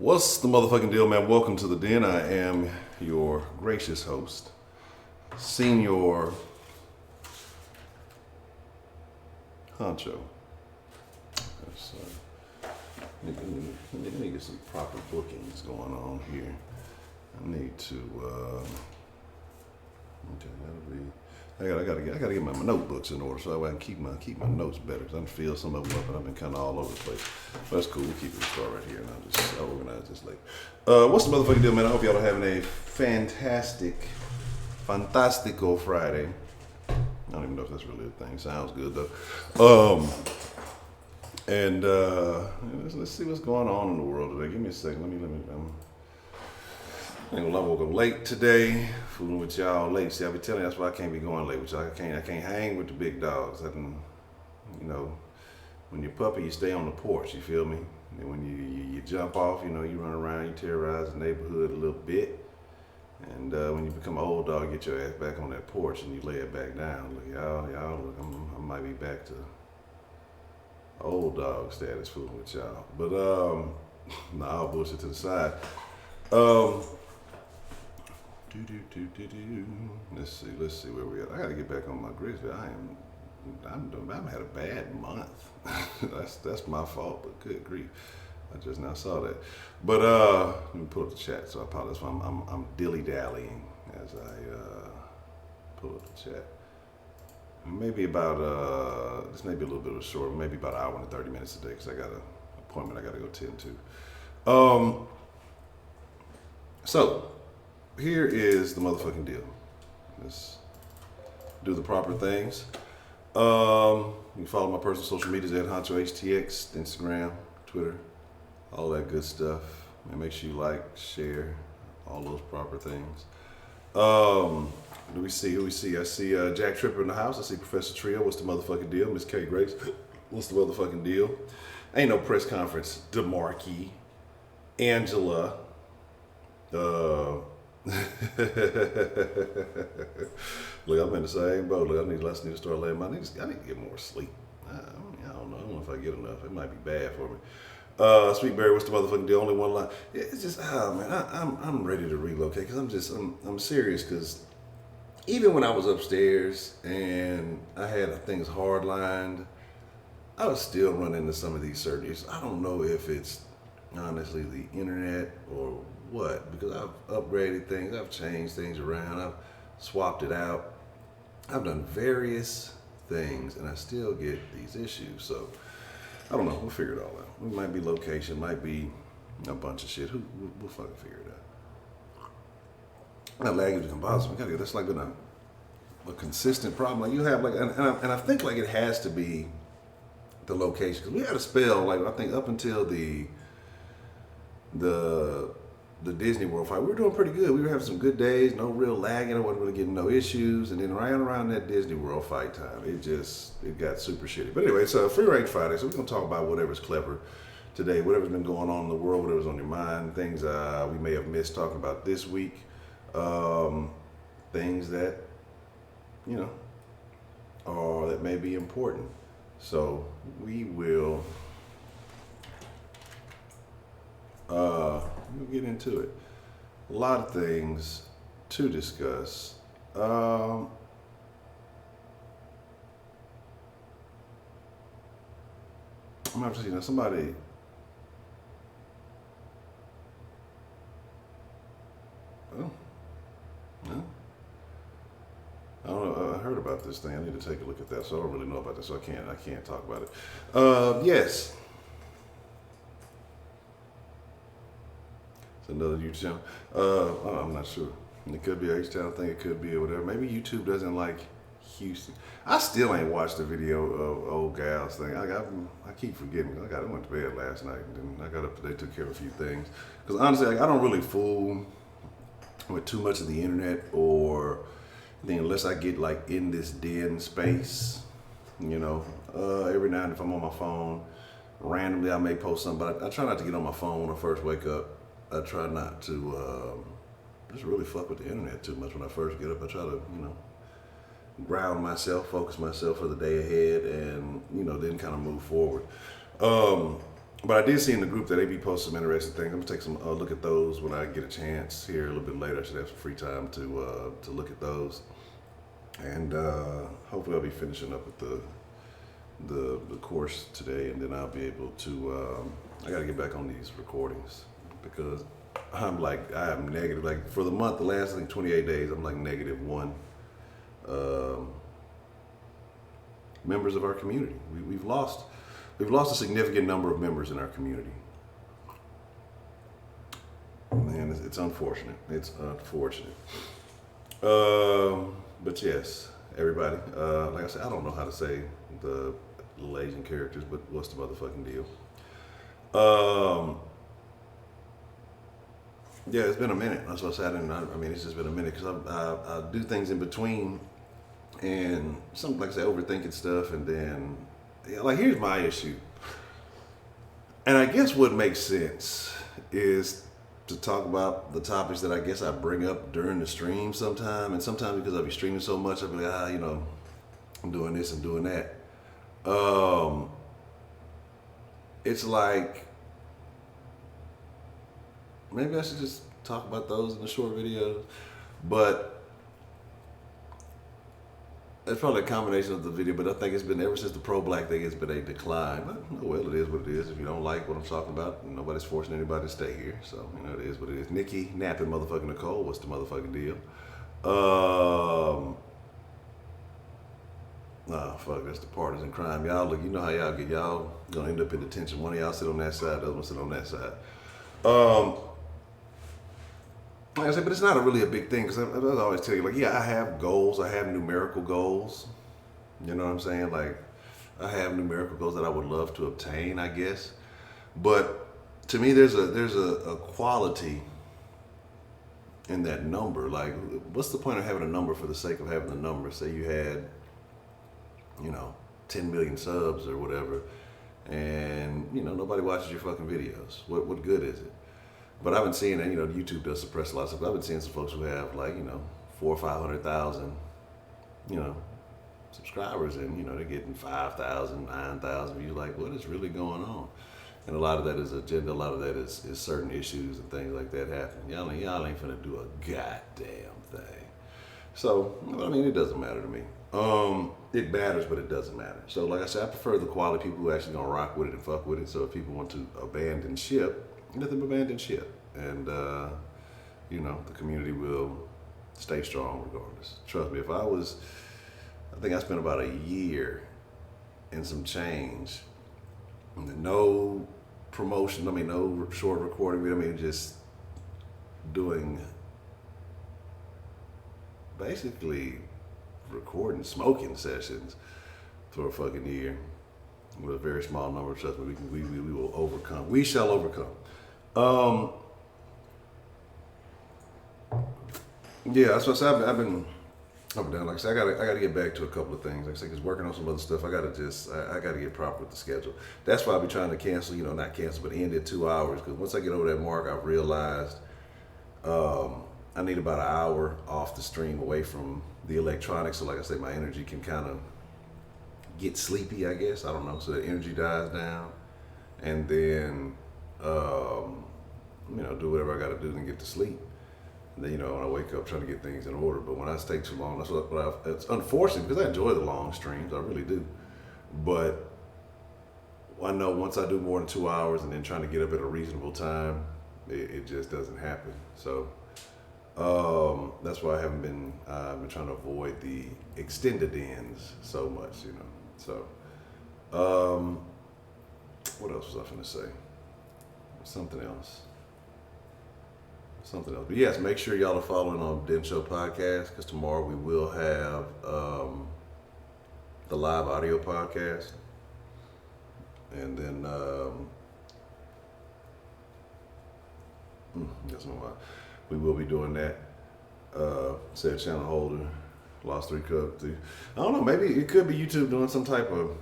What's the motherfucking deal, man? Welcome to the den. I am your gracious host, Senior Honcho. Let me get some proper bookings going on here. I need to. Okay, that'll be. I gotta get my notebooks in order so I can keep my notes better. Cause I can feel some of them up, and I've been kind of all over the place. But that's cool. We'll keep it start right here, and I'll organize this later. What's the motherfucking deal, man? I hope y'all are having a fantastical Friday. I don't even know if that's really a thing. Sounds good though. Let's see what's going on in the world today. Give me a second. I woke up late today, fooling with y'all late. See, I be telling you that's why I can't be going late with y'all. I can't hang with the big dogs. When you're puppy, you stay on the porch. You feel me? And when you jump off, you run around, you terrorize the neighborhood a little bit. And when you become an old dog, you get your ass back on that porch and you lay it back down. Look, y'all, look, I might be back to old dog status fooling with y'all. But nah, all bullshit to the side. Let's see where we at. I gotta get back on my grizzly. I've had a bad month. that's my fault, but good grief. I just now saw that. But let me pull up the chat, so I apologize for I'm dilly-dallying as I pull up the chat. Maybe about this may be a little bit of a short, maybe about an hour and 30 minutes today, because I got an appointment I gotta go tend to. So here is the motherfucking deal. Let's do the proper things. You can follow my personal social medias at Honcho HTX, Instagram, Twitter, all that good stuff. And make sure you like, share, all those proper things. Who we see? I see Jack Tripper in the house. I see Professor Trio. What's the motherfucking deal? Miss K Grace. What's the motherfucking deal? Ain't no press conference. DeMarkey, Angela. Look, I'm in the same boat. Look, I need to start laying I need to get more sleep. I don't know if I get enough. It might be bad for me. Sweet Berry, what's the motherfucking deal? Only one line. Yeah, it's just, man, I'm ready to relocate because I'm serious because even when I was upstairs and I had things hardlined, I was still running into some of these certain issues. I don't know if it's honestly the internet or what, because I've upgraded things, I've changed things around, I've swapped it out, I've done various things, and I still get these issues. So I don't know. We'll figure it all out. It might be location, might be a bunch of shit. We'll fucking figure it out. Not lagging to composite. That's like been a consistent problem. Like you have and I think like it has to be the location, because we had a spell like I think up until the Disney World fight, we were doing pretty good. We were having some good days, no real lagging. I wasn't really getting no issues. And then right around that Disney World fight time, it got super shitty. But anyway, it's a free range Friday, so we're gonna talk about whatever's clever today, whatever's been going on in the world, whatever's on your mind, things we may have missed talking about this week, things that that may be important. So we will. We'll get into it. A lot of things to discuss. I'm gonna have to see somebody. Oh, no. I don't know. I heard about this thing. I need to take a look at that. So I don't really know about this. So I can't talk about it. Yes. Another YouTube channel. I'm not sure. It could be a H-Town thing. It could be or whatever. Maybe YouTube doesn't like Houston. I still ain't watched the video of old gal's thing. I keep forgetting. I went to bed last night and then I got up today, took care of a few things. Because honestly, I don't really fool with too much of the internet or anything unless I get like in this den space. Every now and then if I'm on my phone, randomly I may post something, but I try not to get on my phone when I first wake up. I try not to just really fuck with the internet too much when I first get up. I try to, ground myself, focus myself for the day ahead, and then kind of move forward. But I did see in the group that they be posting some interesting things. I'm gonna take some look at those when I get a chance here a little bit later. I should have some free time to look at those, and hopefully I'll be finishing up with the course today, and then I'll be able to. I got to get back on these recordings because I am negative. Like for the month, the last I think 28 days, I'm like -1 members of our community. We've lost a significant number of members in our community. Man, it's unfortunate. It's unfortunate. But yes, everybody. Like I said, I don't know how to say the little Asian characters, but what's the motherfucking deal? Yeah, it's been a minute. That's what I said. I mean, it's just been a minute because I do things in between, and some, like I say, overthinking stuff, and then like here's my issue. And I guess what makes sense is to talk about the topics that I guess I bring up during the stream sometime, and sometimes because I'll be streaming so much, I'll be like, I'm doing this and doing that. It's like maybe I should just talk about those in the short videos, but it's probably a combination of the video, but I think it's been ever since the pro-black thing, it's been a decline. But, well, it is what it is. If you don't like what I'm talking about, nobody's forcing anybody to stay here. So, it is what it is. Nikki, napping motherfucking Nicole, what's the motherfucking deal? Fuck, that's the partisan crime. Y'all, look, you know how y'all get. Y'all gonna end up in detention. One of y'all sit on that side, the other one sit on that side. Like I said, but it's not really a big thing because I always tell you, like, yeah, I have goals. I have numerical goals. You know what I'm saying? Like, I have numerical goals that I would love to obtain, I guess. But to me, there's a quality in that number. Like, what's the point of having a number for the sake of having the number? Say you had, 10 million subs or whatever, and nobody watches your fucking videos. What good is it? But I've been seeing that, YouTube does suppress a lot of stuff. I've been seeing some folks who have 400,000 or 500,000, subscribers, and they're getting 5,000, 9,000 views. Like, what is really going on? And a lot of that is agenda. A lot of that is certain issues and things like that happening. Y'all ain't finna do a goddamn thing. So, it doesn't matter to me. It matters, but it doesn't matter. So, like I said, I prefer the quality people who actually gonna rock with it and fuck with it. So if people want to abandon ship, let them abandon ship, and the community will stay strong regardless. Trust me, I think I spent about a year and some change, no promotion, no short recording, just doing basically recording smoking sessions for a fucking year with a very small number. Trust me, we will overcome. We shall overcome. Yeah, that's what I said. I've been up and down. Like I said, I gotta get back to a couple of things. Like I said, because working on some other stuff, I gotta get proper with the schedule. That's why I'll be trying to cancel, not cancel, but end at 2 hours. Because once I get over that mark, I've realized I need about an hour off the stream away from the electronics. So like I say, my energy can kind of get sleepy, I guess. I don't know. So the energy dies down, and then do whatever I got to do and get to sleep. And then, when I wake up, trying to get things in order. But when I stay too long, it's unfortunate because I enjoy the long streams. I really do. But I know once I do more than 2 hours and then trying to get up at a reasonable time, it just doesn't happen. So that's why I've been trying to avoid the extended ends so much, So, what else was I finna say? Something else. But yes, make sure y'all are following on Den Show Podcast, because tomorrow we will have the live audio podcast. And then we will be doing that. Said channel holder, lost 3 cups. I don't know, maybe it could be YouTube doing some type of,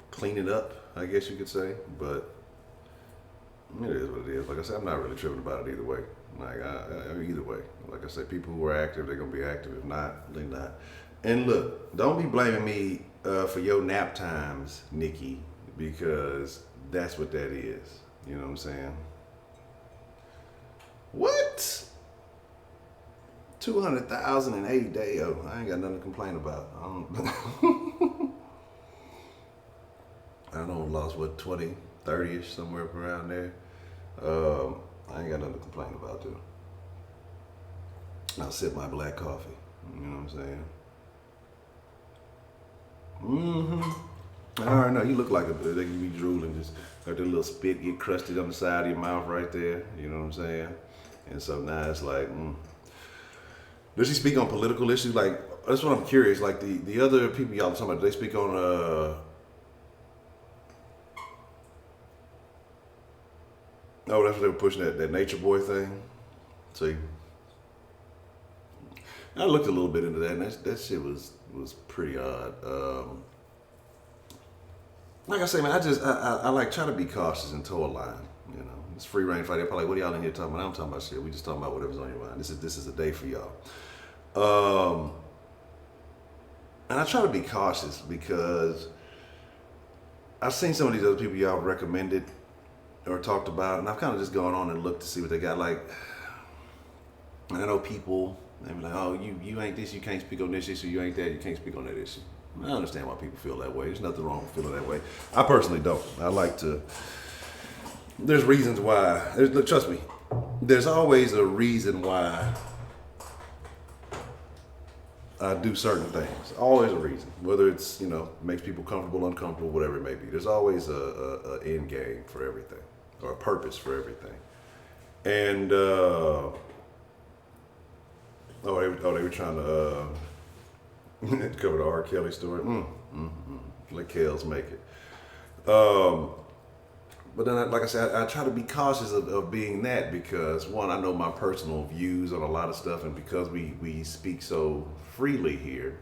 cleaning up, I guess you could say. But it is what it is. Like I said, I'm not really tripping about it either way. Like either way. Like I said, people who are active, they're gonna be active. If not, they're not. And look, don't be blaming me for your nap times, Nikki. because that's what that is. You know what I'm saying? What? 200,000 in 8 days. Oh, I ain't got nothing to complain about. I don't know, lost what, 20, 30-ish, somewhere around there. I ain't got nothing to complain about, too. I'll sip my black coffee. You know what I'm saying? Mm-hmm. I already know, you look like they can be drooling, just got that little spit get crusted on the side of your mouth right there. You know what I'm saying? And so now it's like, Does he speak on political issues? Like, that's what I'm curious. Like the other people y'all talking about, do they speak on oh, that's what they were pushing, that Nature Boy thing. See, I looked a little bit into that, and that shit was pretty odd. Like I say, man, I like try to be cautious and toe a line. You know, it's free reign Friday. Probably, what are y'all in here talking about? I'm talking about shit. We just talking about whatever's on your mind. This is a day for y'all. And I try to be cautious because I've seen some of these other people y'all recommended or talked about, and I've kind of just gone on and looked to see what they got. Like, and I know people, they be like, oh, you ain't this, you can't speak on this issue, you ain't that, you can't speak on that issue. I understand why people feel that way. There's nothing wrong with feeling that way. I personally don't. I like to, there's reasons why, trust me, there's always a reason why I do certain things. Always a reason. Whether it's, makes people comfortable, uncomfortable, whatever it may be. There's always a end game for everything, or a purpose for everything. And they were trying to cover the R. Kelly story. Let Kels make it. But then, like I said, I try to be cautious of being that because, one, I know my personal views on a lot of stuff, and because we speak so freely here,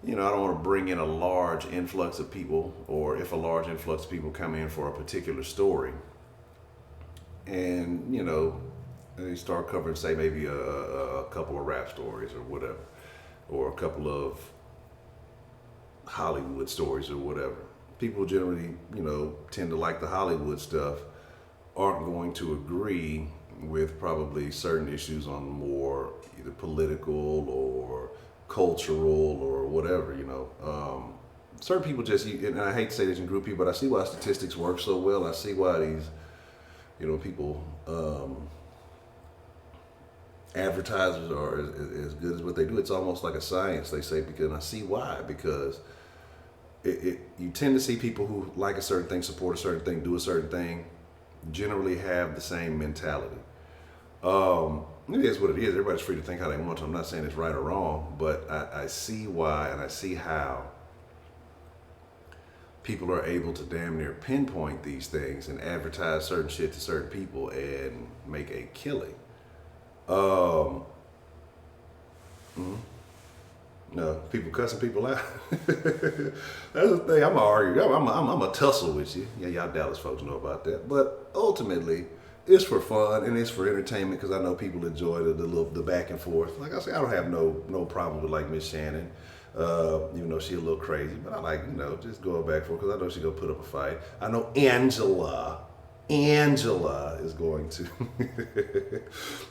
I don't want to bring in a large influx of people, or if a large influx of people come in for a particular story, and, they start covering, say, maybe a couple of rap stories or whatever, or a couple of Hollywood stories or whatever. People generally, tend to like the Hollywood stuff, aren't going to agree with probably certain issues on more either political or cultural or whatever, certain people just, and I hate to say this in group people, but I see why statistics work so well. I see why these, people, advertisers are as good as what they do. It's almost like a science, they say, because I see why, because you tend to see people who like a certain thing, support a certain thing, do a certain thing, generally have the same mentality. It is what it is. Everybody's free to think how they want to. I'm not saying it's right or wrong, but I see why, and I see how people are able to damn near pinpoint these things and advertise certain shit to certain people and make a killing. No, people cussing people out. That's the thing. I'm gonna argue. I'm a tussle with you. Yeah, y'all Dallas folks know about that. But ultimately, it's for fun and it's for entertainment because I know people enjoy the back and forth. Like I say, I don't have no problem with like Miss Shannon, even though she's a little crazy. But I like just going back and forth because I know she's gonna put up a fight. I know Angela is going to.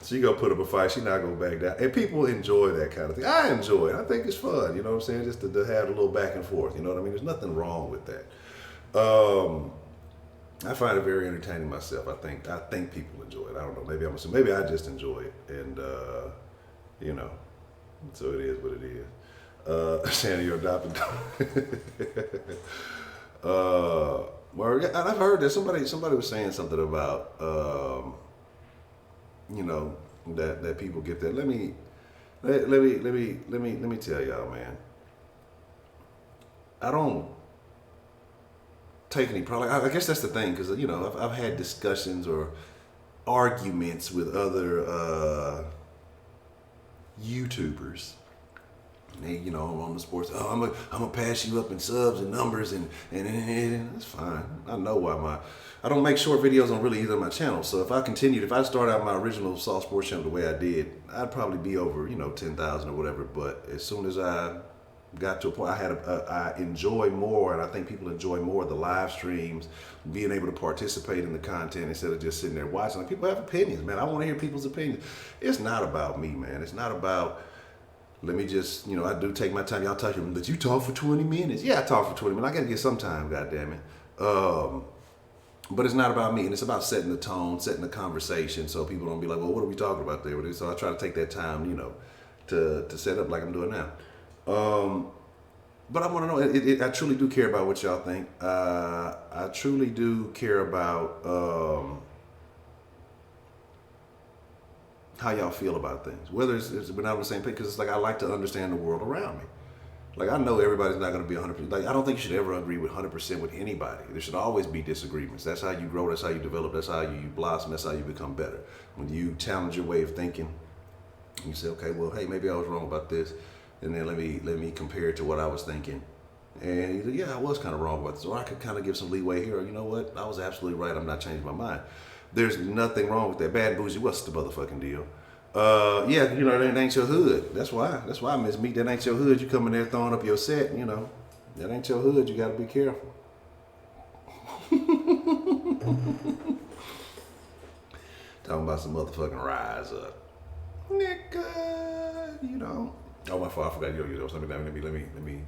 She gonna put up a fight. She not gonna back down. And people enjoy that kind of thing. I enjoy it. I think it's fun. You know what I'm saying? Just to have a little back and forth. You know what I mean? There's nothing wrong with that. I find it very entertaining myself. I think people enjoy it. I don't know. Maybe I just enjoy it. And so it is what it is. Shannon, you're adopted. Well, and I've heard that somebody was saying something about that people get that. Let me tell y'all, man. I don't take any problem. I guess that's the thing, because I've had discussions or arguments with other YouTubers. They, on the sports, I'm gonna pass you up in subs and numbers and that's fine. I know why I don't make short videos on really either of my channels. So if I start out my original Soft Sports channel the way I did, I'd probably be over 10,000 or whatever. But as soon as I got to a point I enjoy more, and I think people enjoy more the live streams, being able to participate in the content instead of just sitting there watching. Like, people have opinions, man. I want to hear people's opinions. It's not about me, man. It's not about, let me just, I do take my time. Y'all talk, but you talk for 20 minutes. Yeah, I talk for 20 minutes. I got to get some time, goddammit. But it's not about me, and it's about setting the tone, setting the conversation, so people don't be like, well, what are we talking about there? So I try to take that time, to set up like I'm doing now. But I want to know, I truly do care about what y'all think. I truly do care about how y'all feel about things. Whether we're not on the same page, because it's like I like to understand the world around me. Like, I know everybody's not going to be 100%. Like, I don't think you should ever agree with 100% with anybody. There should always be disagreements. That's how you grow. That's how you develop. That's how you blossom. That's how you become better. When you challenge your way of thinking, you say, okay, well, hey, maybe I was wrong about this, and then let me compare it to what I was thinking. And you say, yeah, I was kind of wrong about this, or I could kind of give some leeway here. Or, you know what? I was absolutely right. I'm not changing my mind. There's nothing wrong with that. Bad bougie, what's the motherfucking deal? Yeah, that ain't your hood. That's why, Miss Meat, that ain't your hood. You come in there throwing up your set, that ain't your hood. You gotta be careful. Talking about some motherfucking rise up. Nigga, Oh, my fault, I forgot let me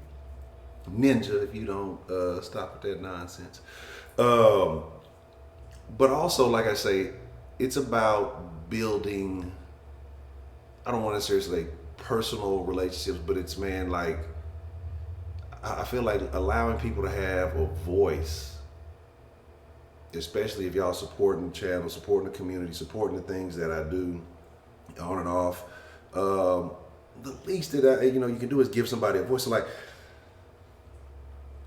ninja if you don't stop with that nonsense. But also, like I say, it's about building, I don't want to necessarily say personal relationships, but it's, man, like, I feel like allowing people to have a voice, especially if y'all supporting the channel, supporting the community, supporting the things that I do on and off. The least that you can do is give somebody a voice. So, like,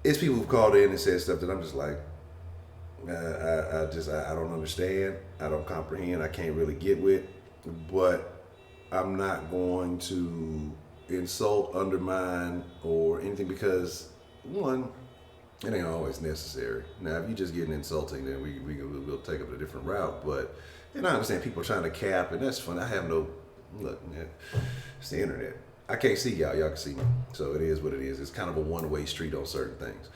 it's people who've called in and said stuff that I'm just like, I don't understand. I don't comprehend. I can't really get with, but I'm not going to insult, undermine, or anything, because, one, it ain't always necessary. Now, if you're just getting insulting, then we'll take up a different route. But, and I understand people are trying to cap, and that's fun. I have no, look, man, it's the internet. I can't see y'all. Y'all can see me. So it is what it is. It's kind of a one-way street on certain things.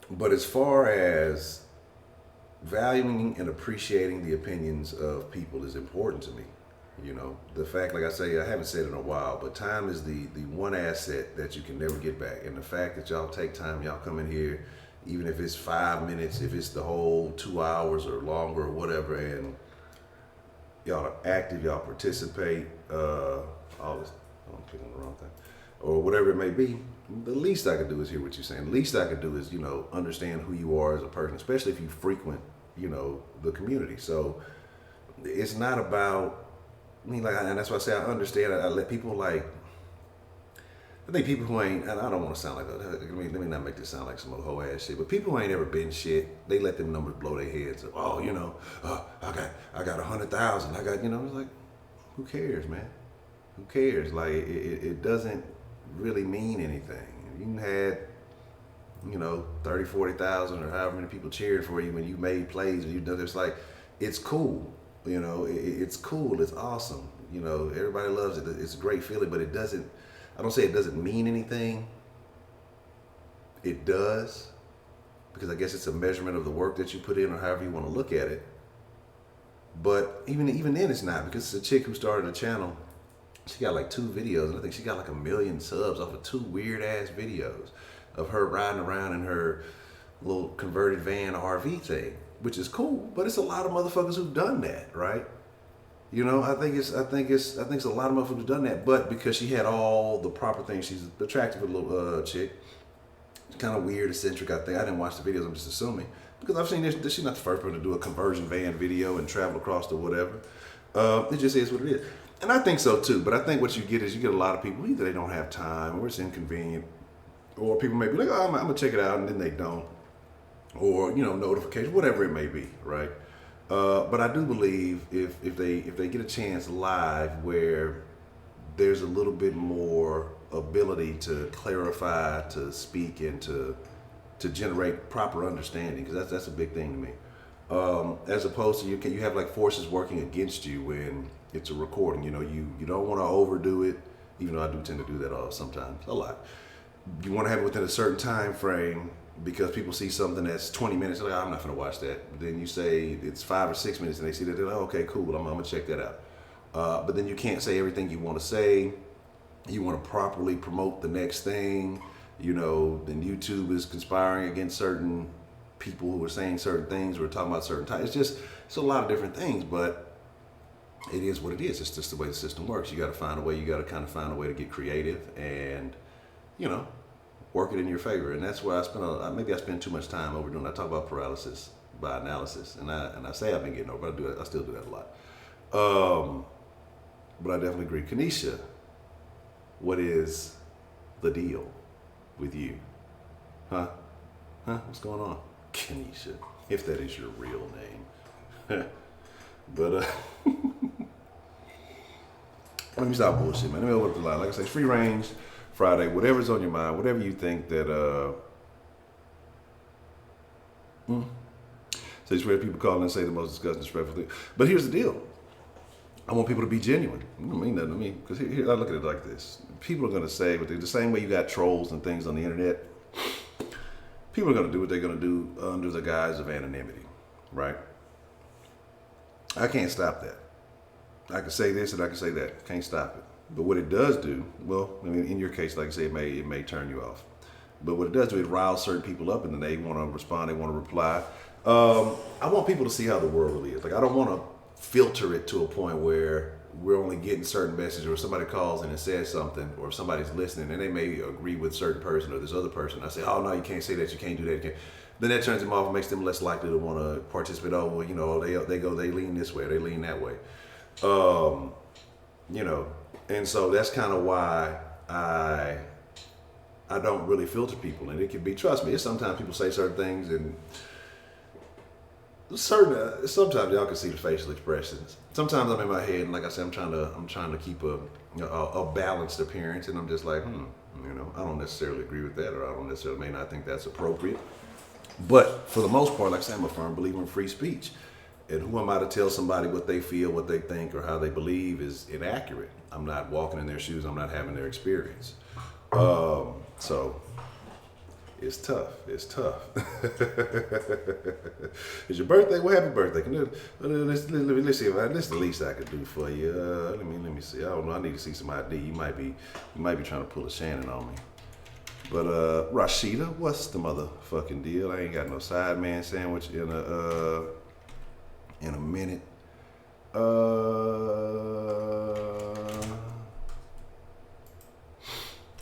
But as far as valuing and appreciating the opinions of people is important to me. The fact, like I say, I haven't said it in a while, but time is the one asset that you can never get back. And the fact that y'all take time, y'all come in here, even if it's 5 minutes, if it's the whole 2 hours or longer or whatever, and y'all are active, y'all participate, all this, I'm picking the wrong thing, or whatever it may be, the least I could do is hear what you're saying. The least I could do is, understand who you are as a person, especially if you frequent, the community. So it's not about, and that's why I say I understand. I let people, like, I think people who ain't, and I don't want to sound like, let me not make this sound like some old hoe ass shit, but people who ain't ever been shit, they let them numbers blow their heads up. Oh, I got 100,000. I got, it's like, who cares, man? Who cares? Like, it doesn't really mean anything. You had, 30, 40,000 or however many people cheered for you when you made plays, and it's like, it's cool. It's cool. It's awesome. Everybody loves it. It's a great feeling, but I don't say it doesn't mean anything. It does, because I guess it's a measurement of the work that you put in, or however you want to look at it. But even then, it's not, because it's a chick who started a channel. She got like 2 videos, and I think she got like 1 million subs off of 2 weird ass videos of her riding around in her little converted van RV thing, which is cool. But it's a lot of motherfuckers who've done that, right? I think it's a lot of motherfuckers who've done that. But because she had all the proper things, she's an attractive little chick. It's kind of weird, eccentric. I think I didn't watch the videos. I'm just assuming, because I've seen this. She's not the first person to do a conversion van video and travel across to whatever. It just is what it is. And I think so too, but I think what you get is a lot of people, either they don't have time, or it's inconvenient, or people may be like, oh, I'm gonna check it out, and then they don't, or notification, whatever it may be, right? But I do believe if they get a chance live where there's a little bit more ability to clarify, to speak, and to generate proper understanding, because that's a big thing to me. As opposed to you have like forces working against you when it's a recording. You don't want to overdo it. even though I do tend to do that sometimes, a lot. You want to have it within a certain time frame because people see something that's 20 minutes, they're like, I'm not going to watch that. But then you say it's 5 or 6 minutes and they see that, they're like, okay, cool, I'm going to check that out. But then you can't say everything you want to say. You want to properly promote the next thing. Then YouTube is conspiring against certain people who are saying certain things or talking about certain times. It's a lot of different things, but it is what it is. It's just the way the system works. You got to find a way. You got to kind of find a way to get creative and, work it in your favor. And that's where I spend too much time overdoing it. I talk about paralysis by analysis, and I say I've been getting over, but I still do that a lot. But I definitely agree. Kenesha, what is the deal with you? Huh? What's going on? Kenesha, if that is your real name. But let me stop bullshit, man. Let me open up the line. Like I say, free range Friday. Whatever's on your mind, whatever you think that. So you swear people call and say the most disgusting, disrespectful thing. But here's the deal. I want people to be genuine. It don't mean nothing to me. Because here, I look at it like this. People are going to say, but the same way you got trolls and things on the internet, people are going to do what they're going to do under the guise of anonymity, right? I can't stop that. I can say this and I can say that. Can't stop it. But what it does do, well, I mean, in your case, like I say, it may turn you off. But what it does do, it riles certain people up and then they want to respond, they want to reply. I want people to see how the world really is. Like, I don't want to filter it to a point where we're only getting certain messages, or somebody calls in and says something, or if somebody's listening and they may agree with a certain person or this other person. I say, oh no, you can't say that, you can't do that. Then that turns them off and makes them less likely to want to participate. Oh, well, they lean this way, or they lean that way. And so that's kind of why I don't really filter people. And it can be, trust me, sometimes people say certain things and sometimes y'all can see the facial expressions. Sometimes I'm in my head and like I said, I'm trying to keep a balanced appearance, and I'm just like, I don't necessarily agree with that, or I don't necessarily may not think that's appropriate. But for the most part, like I said, I'm a firm believer in free speech. And who am I to tell somebody what they feel, what they think, or how they believe is inaccurate? I'm not walking in their shoes. I'm not having their experience. So it's tough. It's your birthday? Well, happy birthday. Let's see. That's the least I could do for you. Let me see. I don't know. I need to see some ID. You might be trying to pull a Shannon on me. But Rashida, what's the motherfucking deal? I ain't got no side man sandwich in a minute.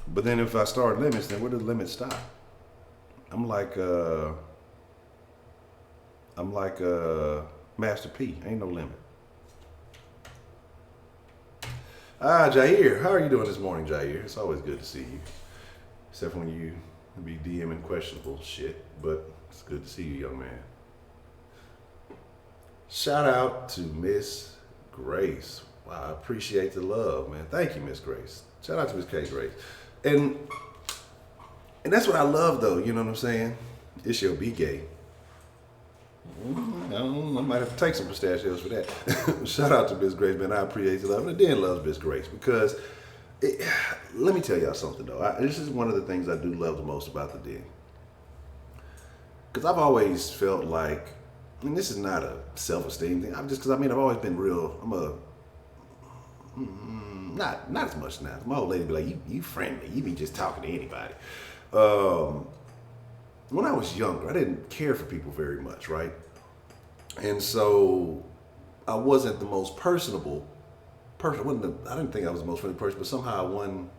But then if I start limits, then where do the limits stop? I'm like Master P. Ain't no limit. Jair, how are you doing this morning, Jair? It's always good to see you. Except when you be DMing questionable shit, but it's good to see you, young man. Shout out to Miss Grace. Wow, I appreciate the love, man. Thank you, Miss Grace. Shout out to Miss K Grace. And that's what I love, though. You know what I'm saying? It's your be gay. I might have to take some pistachios for that. Shout out to Miss Grace, man. I appreciate the love. And Dan loves Miss Grace because, let me tell y'all something, though. This is one of the things I do love the most about the Den. Because I've always felt like, and this is not a self-esteem thing. I've always been real. Not as much now. My old lady be like, you friendly. You be just talking to anybody. When I was younger, I didn't care for people very much, right? And so I wasn't the most personable person. I didn't think I was the most friendly person, but somehow I won,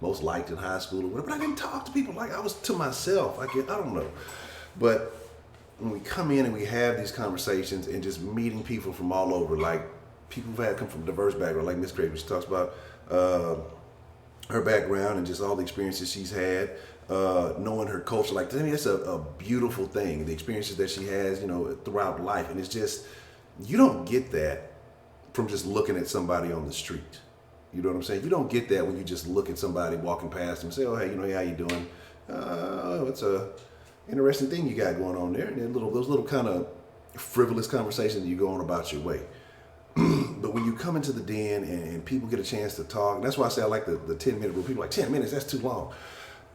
most liked in high school or whatever. But I didn't talk to people like I was to myself. I don't know. But when we come in and we have these conversations and just meeting people from all over, like people who've had come from diverse backgrounds, like Miss Grace, when she talks about her background and just all the experiences she's had, knowing her culture, like to me, it's a beautiful thing. The experiences that she has, throughout life, and it's just, you don't get that from just looking at somebody on the street. You know what I'm saying? You don't get that when you just look at somebody walking past them and say, oh, hey, hey, how you doing? It's a interesting thing you got going on there. And then those little kind of frivolous conversations you go on about your way. But when you come into the den and people get a chance to talk, that's why I say I like the 10-minute rule. People are like, 10 minutes, that's too long.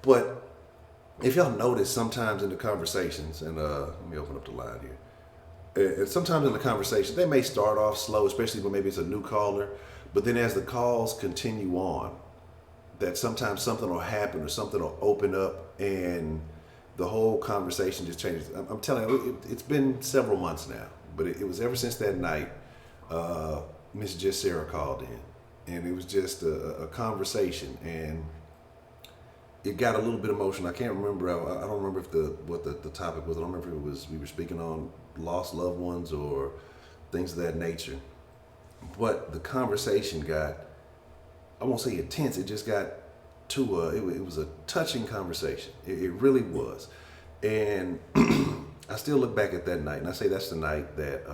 But if y'all notice sometimes in the conversations, and let me open up the line here. And sometimes in the conversation, they may start off slow, especially when maybe it's a new caller. But then as the calls continue on, that sometimes something will happen or something will open up and the whole conversation just changes. I'm telling you, it's been several months now, but it was ever since that night, Miss Just Sarah called in, and it was just a conversation, and it got a little bit emotional. I can't remember. I don't remember what the topic was. I don't remember if it was we were speaking on lost loved ones or things of that nature. But the conversation got, I won't say intense. It just got to it was a touching conversation. It really was, and I still look back at that night, and I say that's the night that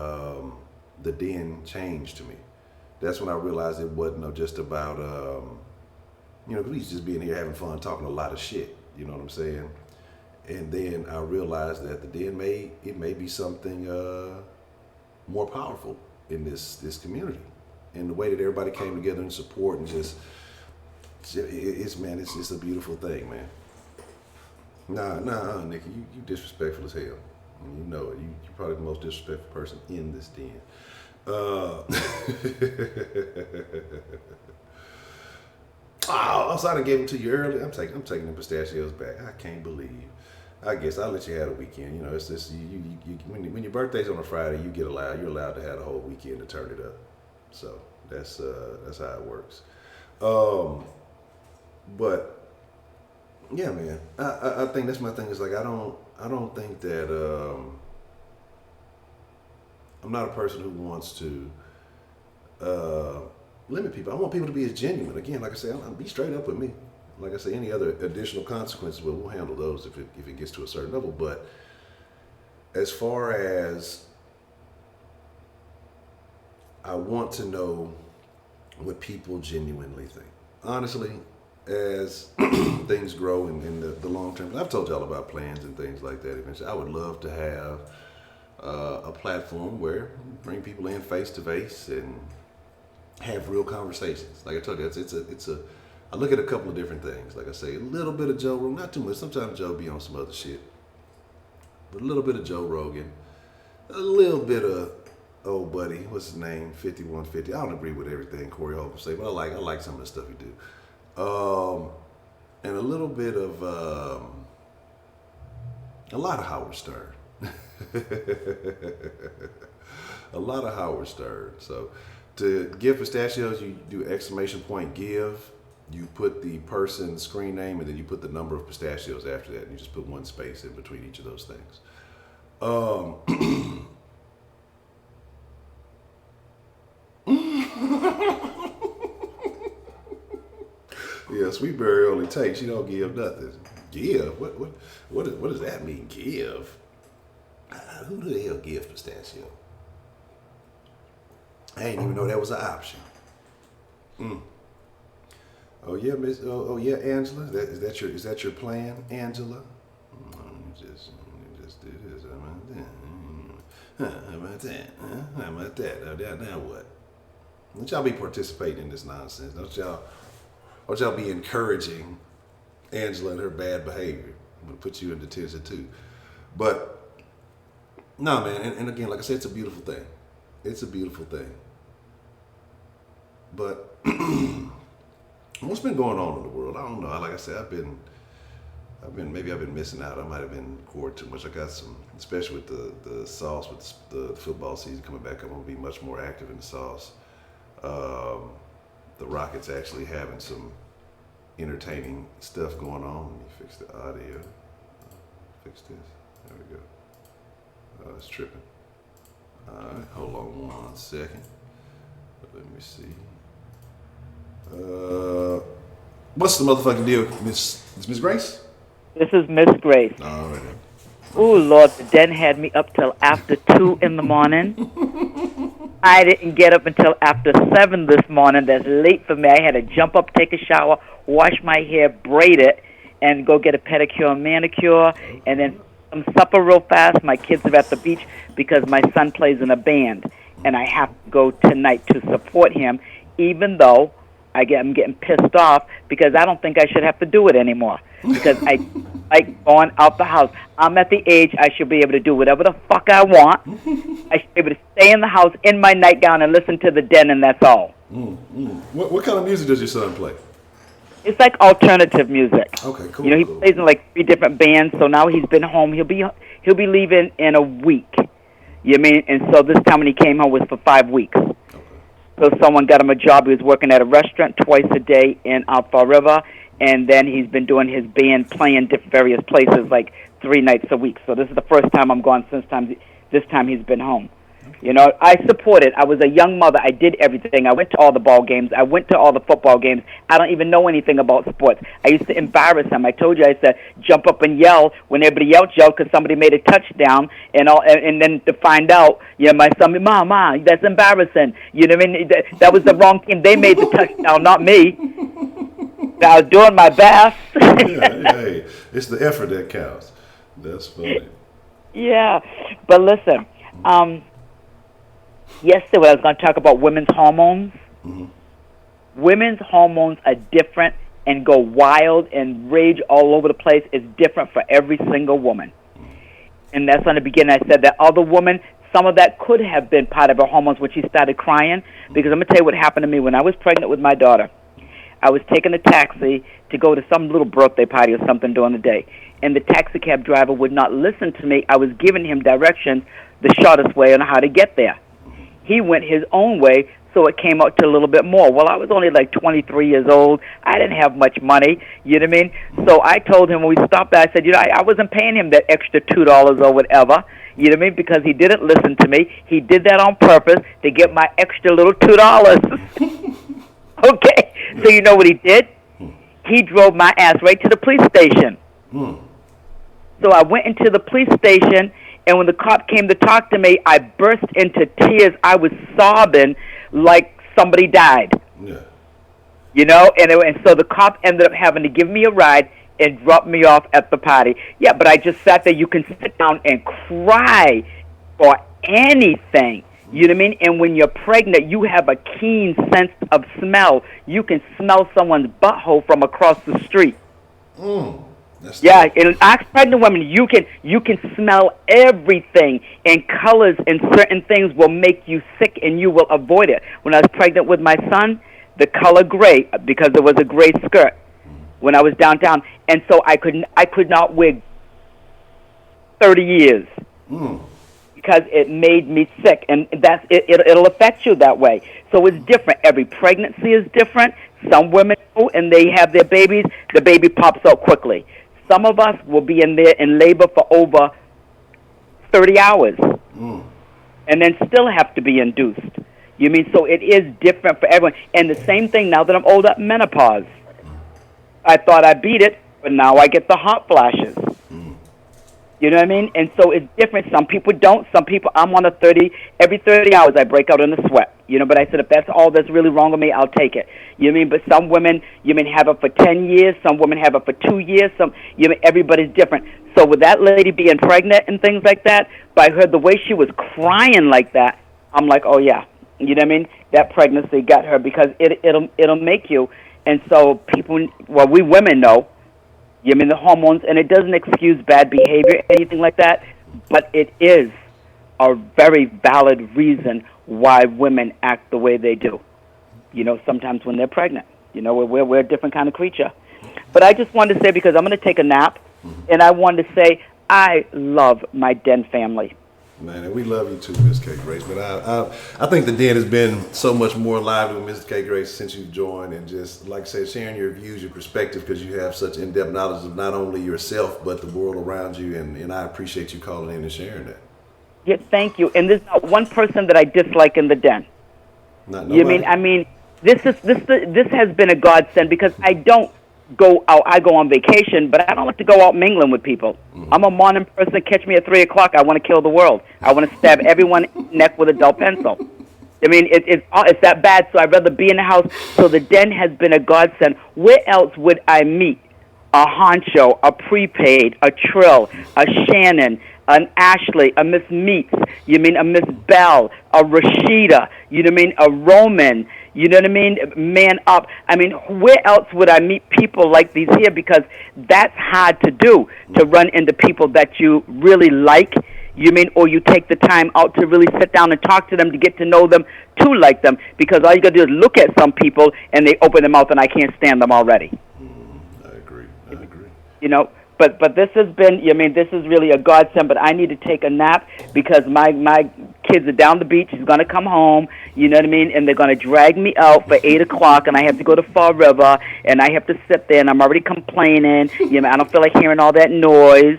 the den changed to me. That's when I realized it wasn't just about because we just being here having fun, talking a lot of shit. You know what I'm saying? And then I realized that the den may be something more powerful in this community, and the way that everybody came together in support and it's just a beautiful thing, man. Nah, Nikki, you disrespectful as hell. And you know it. You're probably the most disrespectful person in this den. I thought I gave them to you early. I'm taking the pistachios back. I can't believe. I guess I'll let you have a weekend. You know, it's just when your birthday's on a Friday, you're allowed to have the whole weekend to turn it up. So that's how it works. But yeah, man, I think that's my thing. Is like I don't think that I'm not a person who wants to limit people. I want people to be as genuine. Again, like I say, I'll be straight up with me. Like I say, any other additional consequences, we'll handle those if it gets to a certain level. But as far as I want to know what people genuinely think. Honestly, as things grow in the long term, I've told y'all about plans and things like that. Eventually, I would love to have a platform where bring people in face to face and have real conversations. Like I told you, it's a. I look at a couple of different things. Like I say, a little bit of Joe Rogan, not too much. Sometimes Joe be on some other shit, but a little bit of Joe Rogan, a little bit of old buddy, what's his name, 5150. I don't agree with everything Corey Holcomb say, but I like some of the stuff he do. And a little bit of a lot of Howard Stern. A lot of Howard Stern. So to give pistachios, you do exclamation point give. You put the person's screen name and then you put the number of pistachios after that. And you just put one space in between each of those things. Yeah, Sweetberry only takes. She don't give nothing. Give? What does that mean? Give? Who the hell gives pistachio? I didn't even know that was an option. Oh yeah, Miss. Oh yeah, Angela. Is that your plan, Angela? Just do this. How about that? How about that? Now what? Don't y'all be participating in this nonsense. Don't y'all be encouraging Angela and her bad behavior. I'm gonna put you in detention too. But no, man. And again, like I said, it's a beautiful thing. It's a beautiful thing. But what's been going on in the world? I don't know. Like I said, I've been missing out. I might have been cored too much. I got some, especially with the sauce, with the football season coming back. I'm gonna be much more active in the sauce. The Rockets actually having some entertaining stuff going on. Let me fix the audio. Fix this. There we go. It's tripping. All right, hold on 1 second. Let me see. What's the motherfucking deal, Miss Grace? This is Miss Grace. All right. Oh, Lord, the den had me up till after 2 in the morning. I didn't get up until after 7 this morning. That's late for me. I had to jump up, take a shower, wash my hair, braid it, and go get a pedicure and manicure, and then some supper real fast. My kids are at the beach because my son plays in a band. and I have to go tonight to support him, even though I'm getting pissed off because I don't think I should have to do it anymore because I like going out the house. I'm at the age I should be able to do whatever the fuck I want. I should be able to stay in the house in my nightgown and listen to the Den, and that's all. What kind of music does your son play? It's like alternative music. Okay, cool. He plays in like 3 different bands. So now he's been home. He'll be leaving in a week. You know what I mean? And so this time when he came home was for 5 weeks. Okay. So someone got him a job. He was working at a restaurant twice a day in Fall River, and then he's been doing his band, playing various places like 3 nights a week. So this is the first time I'm gone since this time he's been home. You know, I supported. I was a young mother. I did everything. I went to all the ball games. I went to all the football games. I don't even know anything about sports. I used to embarrass him. I told you I used to jump up and yell when everybody else yelled because somebody made a touchdown, and then to find out, my son, Mom, that's embarrassing. You know what I mean? That was the wrong team. They made the touchdown, not me. I was doing my best. Hey, it's the effort that counts. That's funny. Yeah, but listen, yesterday I was going to talk about women's hormones. Mm-hmm. Women's hormones are different and go wild and rage all over the place. It's different for every single woman. And that's on the beginning. I said that other woman, some of that could have been part of her hormones when she started crying. Because I'm going to tell you what happened to me when I was pregnant with my daughter. I was taking a taxi to go to some little birthday party or something during the day. And the taxi cab driver would not listen to me. I was giving him directions, the shortest way on how to get there. He went his own way, so it came out to a little bit more. Well, I was only like 23 years old. I didn't have much money, you know what I mean? So I told him when we stopped there, I said, I wasn't paying him that extra $2 or whatever, you know what I mean, because he didn't listen to me. He did that on purpose to get my extra little $2. Okay, so you know what he did? He drove my ass right to the police station. So I went into the police station, and when the cop came to talk to me, I burst into tears. I was sobbing like somebody died. Yeah. You know, and so the cop ended up having to give me a ride and drop me off at the party. Yeah, but I just sat there. You can sit down and cry for anything. You know what I mean? And when you're pregnant, you have a keen sense of smell. You can smell someone's butthole from across the street. Yeah, and ask pregnant women, you can smell everything, and colors and certain things will make you sick, and you will avoid it. When I was pregnant with my son, the color gray, because there was a gray skirt when I was downtown, and so I could not wear 30 years because it made me sick, and that's it'll affect you that way. So it's different. Every pregnancy is different. Some women, and they have their babies, the baby pops out quickly. Some of us will be in labor for over 30 hours and then still have to be induced. You mean, so it is different for everyone. And the same thing now that I'm older, menopause. I thought I beat it, but now I get the hot flashes. You know what I mean? And so it's different. Some people don't. Some people, I'm on every 30 hours I break out in a sweat. You know, but I said, if that's all that's really wrong with me, I'll take it. You know what I mean? But some women, have it for 10 years. Some women have it for 2 years. Everybody's different. So with that lady being pregnant and things like that, but I heard the way she was crying like that, I'm like, oh yeah. You know what I mean? That pregnancy got her because it'll make you. And so we women know, the hormones, and it doesn't excuse bad behavior, anything like that, but it is a very valid reason why women act the way they do. Sometimes when they're pregnant. We're a different kind of creature. But I just wanted to say, because I'm going to take a nap, and I wanted to say I love my Den family. Man, and we love you too, Miss K. Grace. But I think the Den has been so much more lively with Miss K. Grace since you've joined, and just, like I said, sharing your views, your perspective, because you have such in-depth knowledge of not only yourself, but the world around you, and I appreciate you calling in and sharing that. Yeah, thank you. And there's not one person that I dislike in the Den. Not nobody? This has been a godsend because I don't go out. I go on vacation, but I don't like to go out mingling with people. I'm a morning person. Catch me at 3 o'clock. I want to kill the world. I want to stab everyone in the neck with a dull pencil. It's that bad, so I'd rather be in the house. So the Den has been a godsend. Where else would I meet a Honcho, a Prepaid, a Trill, a Shannon, an Ashley, a Miss Meeks, you mean a Miss Bell, a Rashida, you know what I mean, a Roman, you know what I mean, Man Up. I mean, where else would I meet people like these here? Because that's hard to do, to run into people that you really like, you mean, or you take the time out to really sit down and talk to them, to get to know them, to like them, because all you got to do is look at some people and they open their mouth and I can't stand them already. I agree. You know, but this has been, I mean, this is really a godsend, but I need to take a nap because my kids are down the beach. He's going to come home, you know what I mean, and they're going to drag me out for 8 o'clock, and I have to go to Fall River, and I have to sit there, and I'm already complaining. You know, I don't feel like hearing all that noise.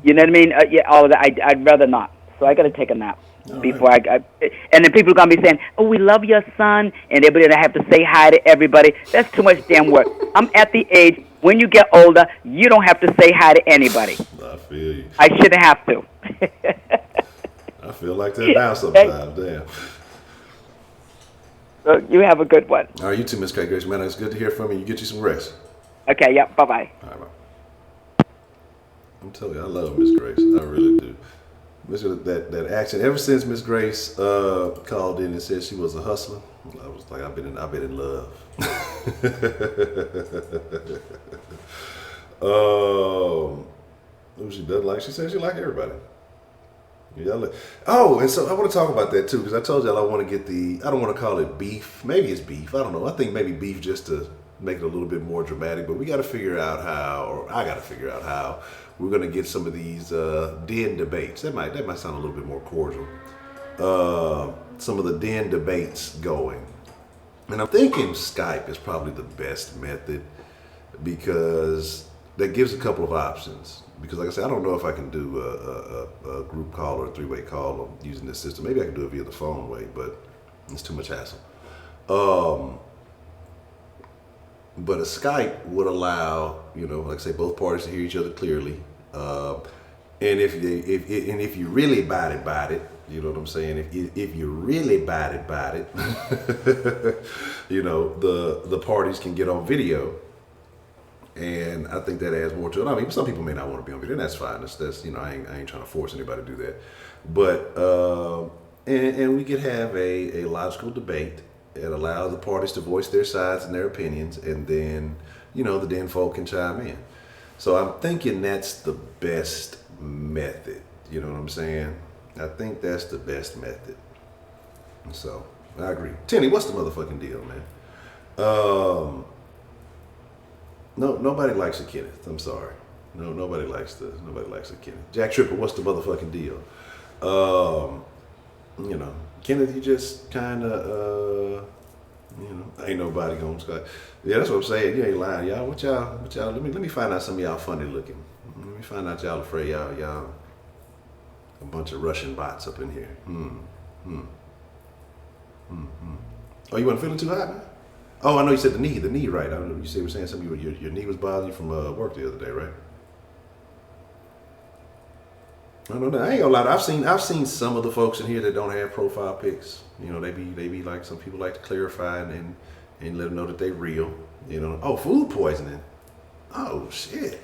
You know what I mean? Yeah, all of that. I'd rather not. So I got to take a nap. Before I and then people are going to be saying, oh, we love your son, and everybody going to have to say hi to everybody. That's too much damn work. I'm at the age, when you get older, you don't have to say hi to anybody. I feel you. I shouldn't have to. I feel like that now sometimes, damn. So you have a good one. All right, you too, Miss Kay Grace. Man, it's good to hear from you. You get you some rest. Okay, yep, bye-bye. All right, bye. I'm telling you, I love Miss Grace. I really do. That action. Ever since Miss Grace called in and said she was a hustler, I was like, I've been in love. Who she doesn't like? She said she like everybody. Oh, and so I want to talk about that too, because I told y'all I want to get I don't want to call it beef. Maybe it's beef. I don't know. I think maybe beef just to make it a little bit more dramatic, but we got to figure out how, or I got to figure out how we're going to get some of these den debates. That might sound a little bit more cordial. Some of the den debates going. And I'm thinking Skype is probably the best method because that gives a couple of options. Because like I said, I don't know if I can do a group call or a three-way call using this system. Maybe I can do it via the phone way, but it's too much hassle. But a Skype would allow, like I say, both parties to hear each other clearly. And if you really bite it, you know what I'm saying? If you really bite it, the parties can get on video. And I think that adds more to it. I mean, some people may not want to be on video, and that's fine. That's I ain't trying to force anybody to do that. But and we could have a logical debate and allow the parties to voice their sides and their opinions, and then the den folk can chime in. So I'm thinking that's the best method. You know what I'm saying? I think that's the best method. So I agree. Tenny, what's the motherfucking deal, man? No, nobody likes a Kenneth. I'm sorry. No, nobody likes a Kenneth. Jack Tripper, what's the motherfucking deal? Kenneth, you just kind of, ain't nobody gonna Scott. Yeah, that's what I'm saying. You ain't lying, y'all. What y'all? Let me find out some of y'all funny looking. Let me find out y'all afraid y'all a bunch of Russian bots up in here. Oh, you wasn't feeling too hot, man? Oh, I know you said the knee, right? I don't know. You were saying something. Your knee was bothering you from work the other day, right? I don't know. I ain't gonna lie. I've seen some of the folks in here that don't have profile pics. They be like, some people like to clarify and let them know that they real. Oh, food poisoning. Oh shit.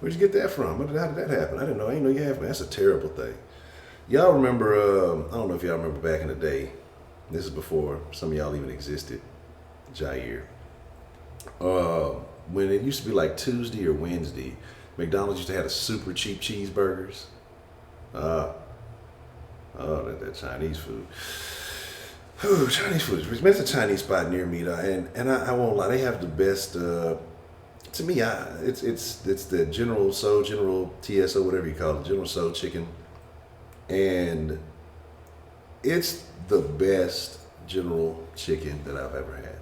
Where'd you get that from? How did that happen? I didn't know. I didn't know you have. That's a terrible thing. Y'all remember? I don't know if y'all remember back in the day. This is before some of y'all even existed. Jair. When it used to be like Tuesday or Wednesday, McDonald's used to have the super cheap cheeseburgers. That Chinese food. Chinese food. It's a Chinese spot near me, and I won't lie, they have the best. To me, it's the General TSO, whatever you call it, General So chicken, and it's the best General chicken that I've ever had.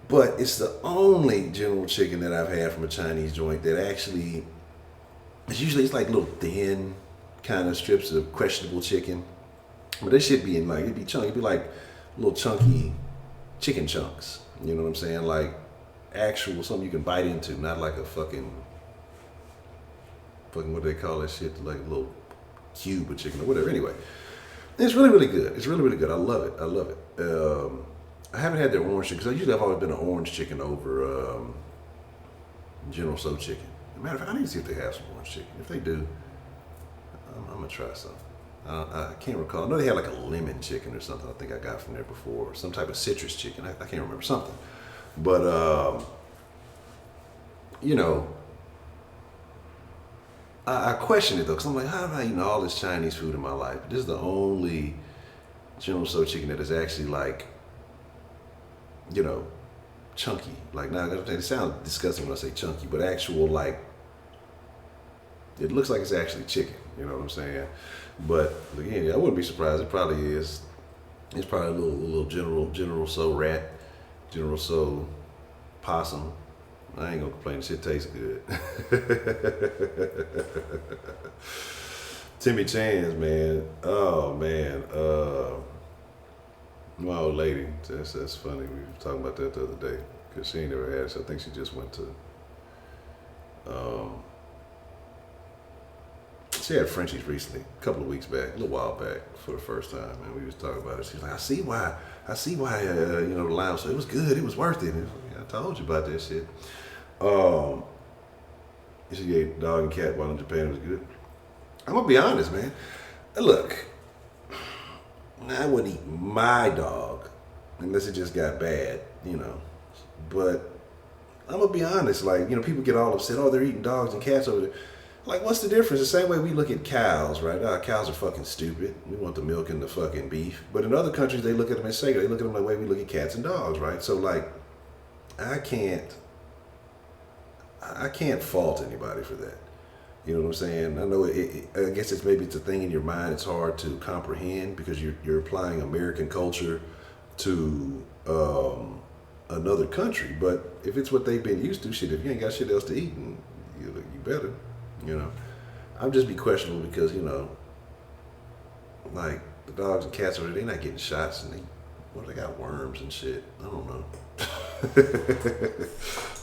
But it's the only General chicken that I've had from a Chinese joint that actually, it's like little thin kind of strips of questionable chicken. But this shit be it'd be chunky, it'd be like little chunky chicken chunks. You know what I'm saying? Like actual, something you can bite into, not like a fucking what do they call that shit? Like a little cube of chicken or whatever. Anyway, it's really, really good. It's really, really good. I love it. I haven't had their orange chicken because I've always been an orange chicken over General So chicken. Matter of fact, I need to see if they have some orange chicken. If they do, I'm gonna try some. I can't recall. I know they had like a lemon chicken or something. I think I got from there before, some type of citrus chicken. I can't remember something, but you know, I question it though, because I'm like, how have I eaten all this Chinese food in my life? This is the only General Tso chicken that is actually like, you know, chunky. Like, now it sounds disgusting when I say chunky, but actual, like, it looks like it's actually chicken. You know what I'm saying? But again, I wouldn't be surprised. It probably is. It's probably a little General Tso rat, General Tso possum. I ain't gonna complain. Shit tastes good. Timmy Chan's, man. Oh man. My old lady. That's funny. We were talking about that the other day because she ain't never had it. So I think she just went to. She had Frenchies recently, a couple of weeks back, a little while back, for the first time, and we was talking about it. She was like, I see why, you know, the line. So it was good, it was worth it. And I told you about that shit. She ate dog and cat while in Japan. It was good. I'm gonna be honest, man. Look, I wouldn't eat my dog unless it just got bad, you know. But I'm gonna be honest, like, you know, people get all upset. Oh, they're eating dogs and cats over there. Like, what's the difference? The same way we look at cows, right? Cows are fucking stupid. We want the milk and the fucking beef. But in other countries, they look at them and say, they look at them the way we look at cats and dogs, right? So, like, I can't fault anybody for that. You know what I'm saying? I know I guess it's a thing in your mind. It's hard to comprehend because you're applying American culture to another country. But if it's what they've been used to, shit, if you ain't got shit else to eat, you better. You know, I'm just be questionable because, you know, like the dogs and cats over there, they're not getting shots and they got worms and shit. I don't know.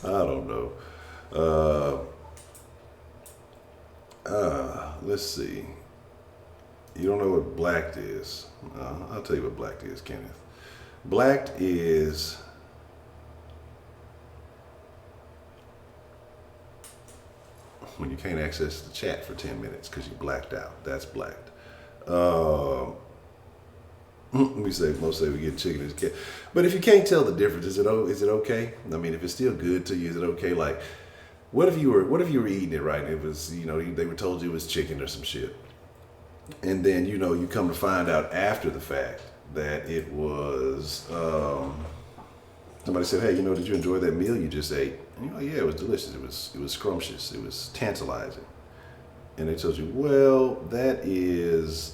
I don't know. Let's see. You don't know what blacked is. I'll tell you what blacked is, Kenneth. Blacked is when you can't access the chat for 10 minutes because you blacked out. That's blacked. Most say we get chicken and cat. But if you can't tell the difference, is it okay? I mean, if it's still good to you, is it okay? Like, what if you were eating it right and it was, you know, they were told you it was chicken or some shit. And then, you know, you come to find out after the fact that it was somebody said, hey, you know, did you enjoy that meal you just ate? And you're like, yeah, it was delicious. It was scrumptious. It was tantalizing. And they told you, well, that is.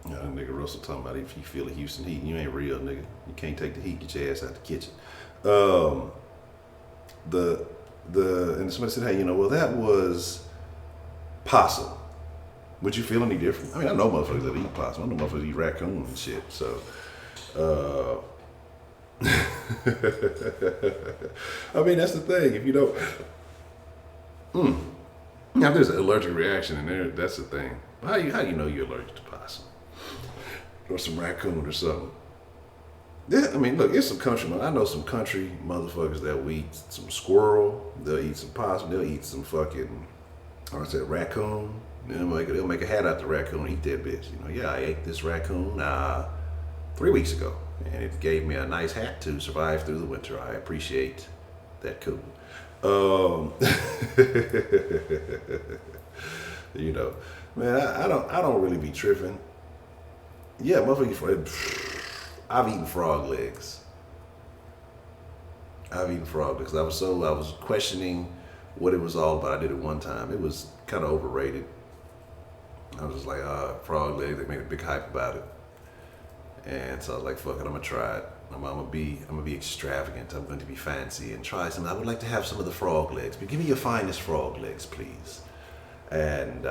You know, nigga Russell talking about if you feel the Houston heat, you ain't real, nigga. You can't take the heat, get your ass out the kitchen. And somebody said, hey, you know, well, that was possum. Would you feel any different? I mean, I know motherfuckers that eat possum. I know motherfuckers that eat raccoon and shit. So, I mean, that's the thing. If you don't, now if there's an allergic reaction in there, that's the thing. How you know you're allergic to possum or some raccoon or something? Yeah, I mean, look, it's some country. I know some country motherfuckers that will eat some squirrel. They'll eat some possum. They'll eat some fucking, raccoon. They'll make a hat out the raccoon and eat that bitch. You know, yeah, I ate this raccoon 3 weeks ago, and it gave me a nice hat to survive through the winter. I appreciate that coon. You know, man, I don't really be tripping. Yeah, motherfucker, I've eaten frog legs. I was questioning what it was all about. I did it one time. It was kind of overrated. I was just like, frog legs. They made a big hype about it, and so I was like, fuck it, I'm gonna try it. I'm gonna be extravagant. I'm going to be fancy and try some. I would like to have some of the frog legs, but give me your finest frog legs, please, and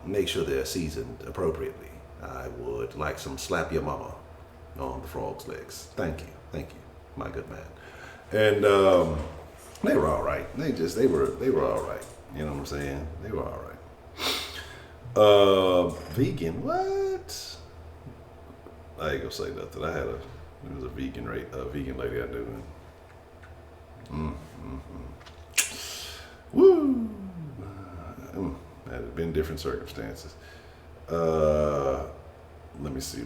make sure they're seasoned appropriately. I would like some slap your mama on the frog's legs. Thank you, my good man. And they were all right. They were all right. You know what I'm saying? They were all right. Vegan? What? I ain't gonna say nothing. There was a vegan lady I knew. Woo! That has been different circumstances. Let me see.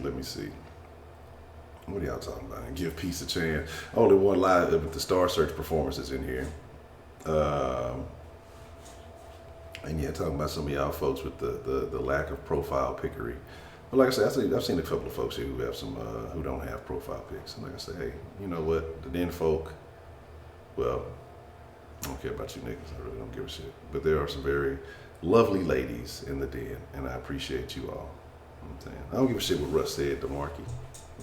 What are y'all talking about? Give peace a chance. Only one live with the Star Search performances in here. And yeah, talking about some of y'all folks with the lack of profile pickery. But like I said, I've seen a couple of folks here who have some who don't have profile pics. And like I said, hey, you know what? The den folk, well, I don't care about you niggas. I really don't give a shit. But there are some very lovely ladies in the den, and I appreciate you all. You know what I'm saying? I don't give a shit what Russ said to Marky. You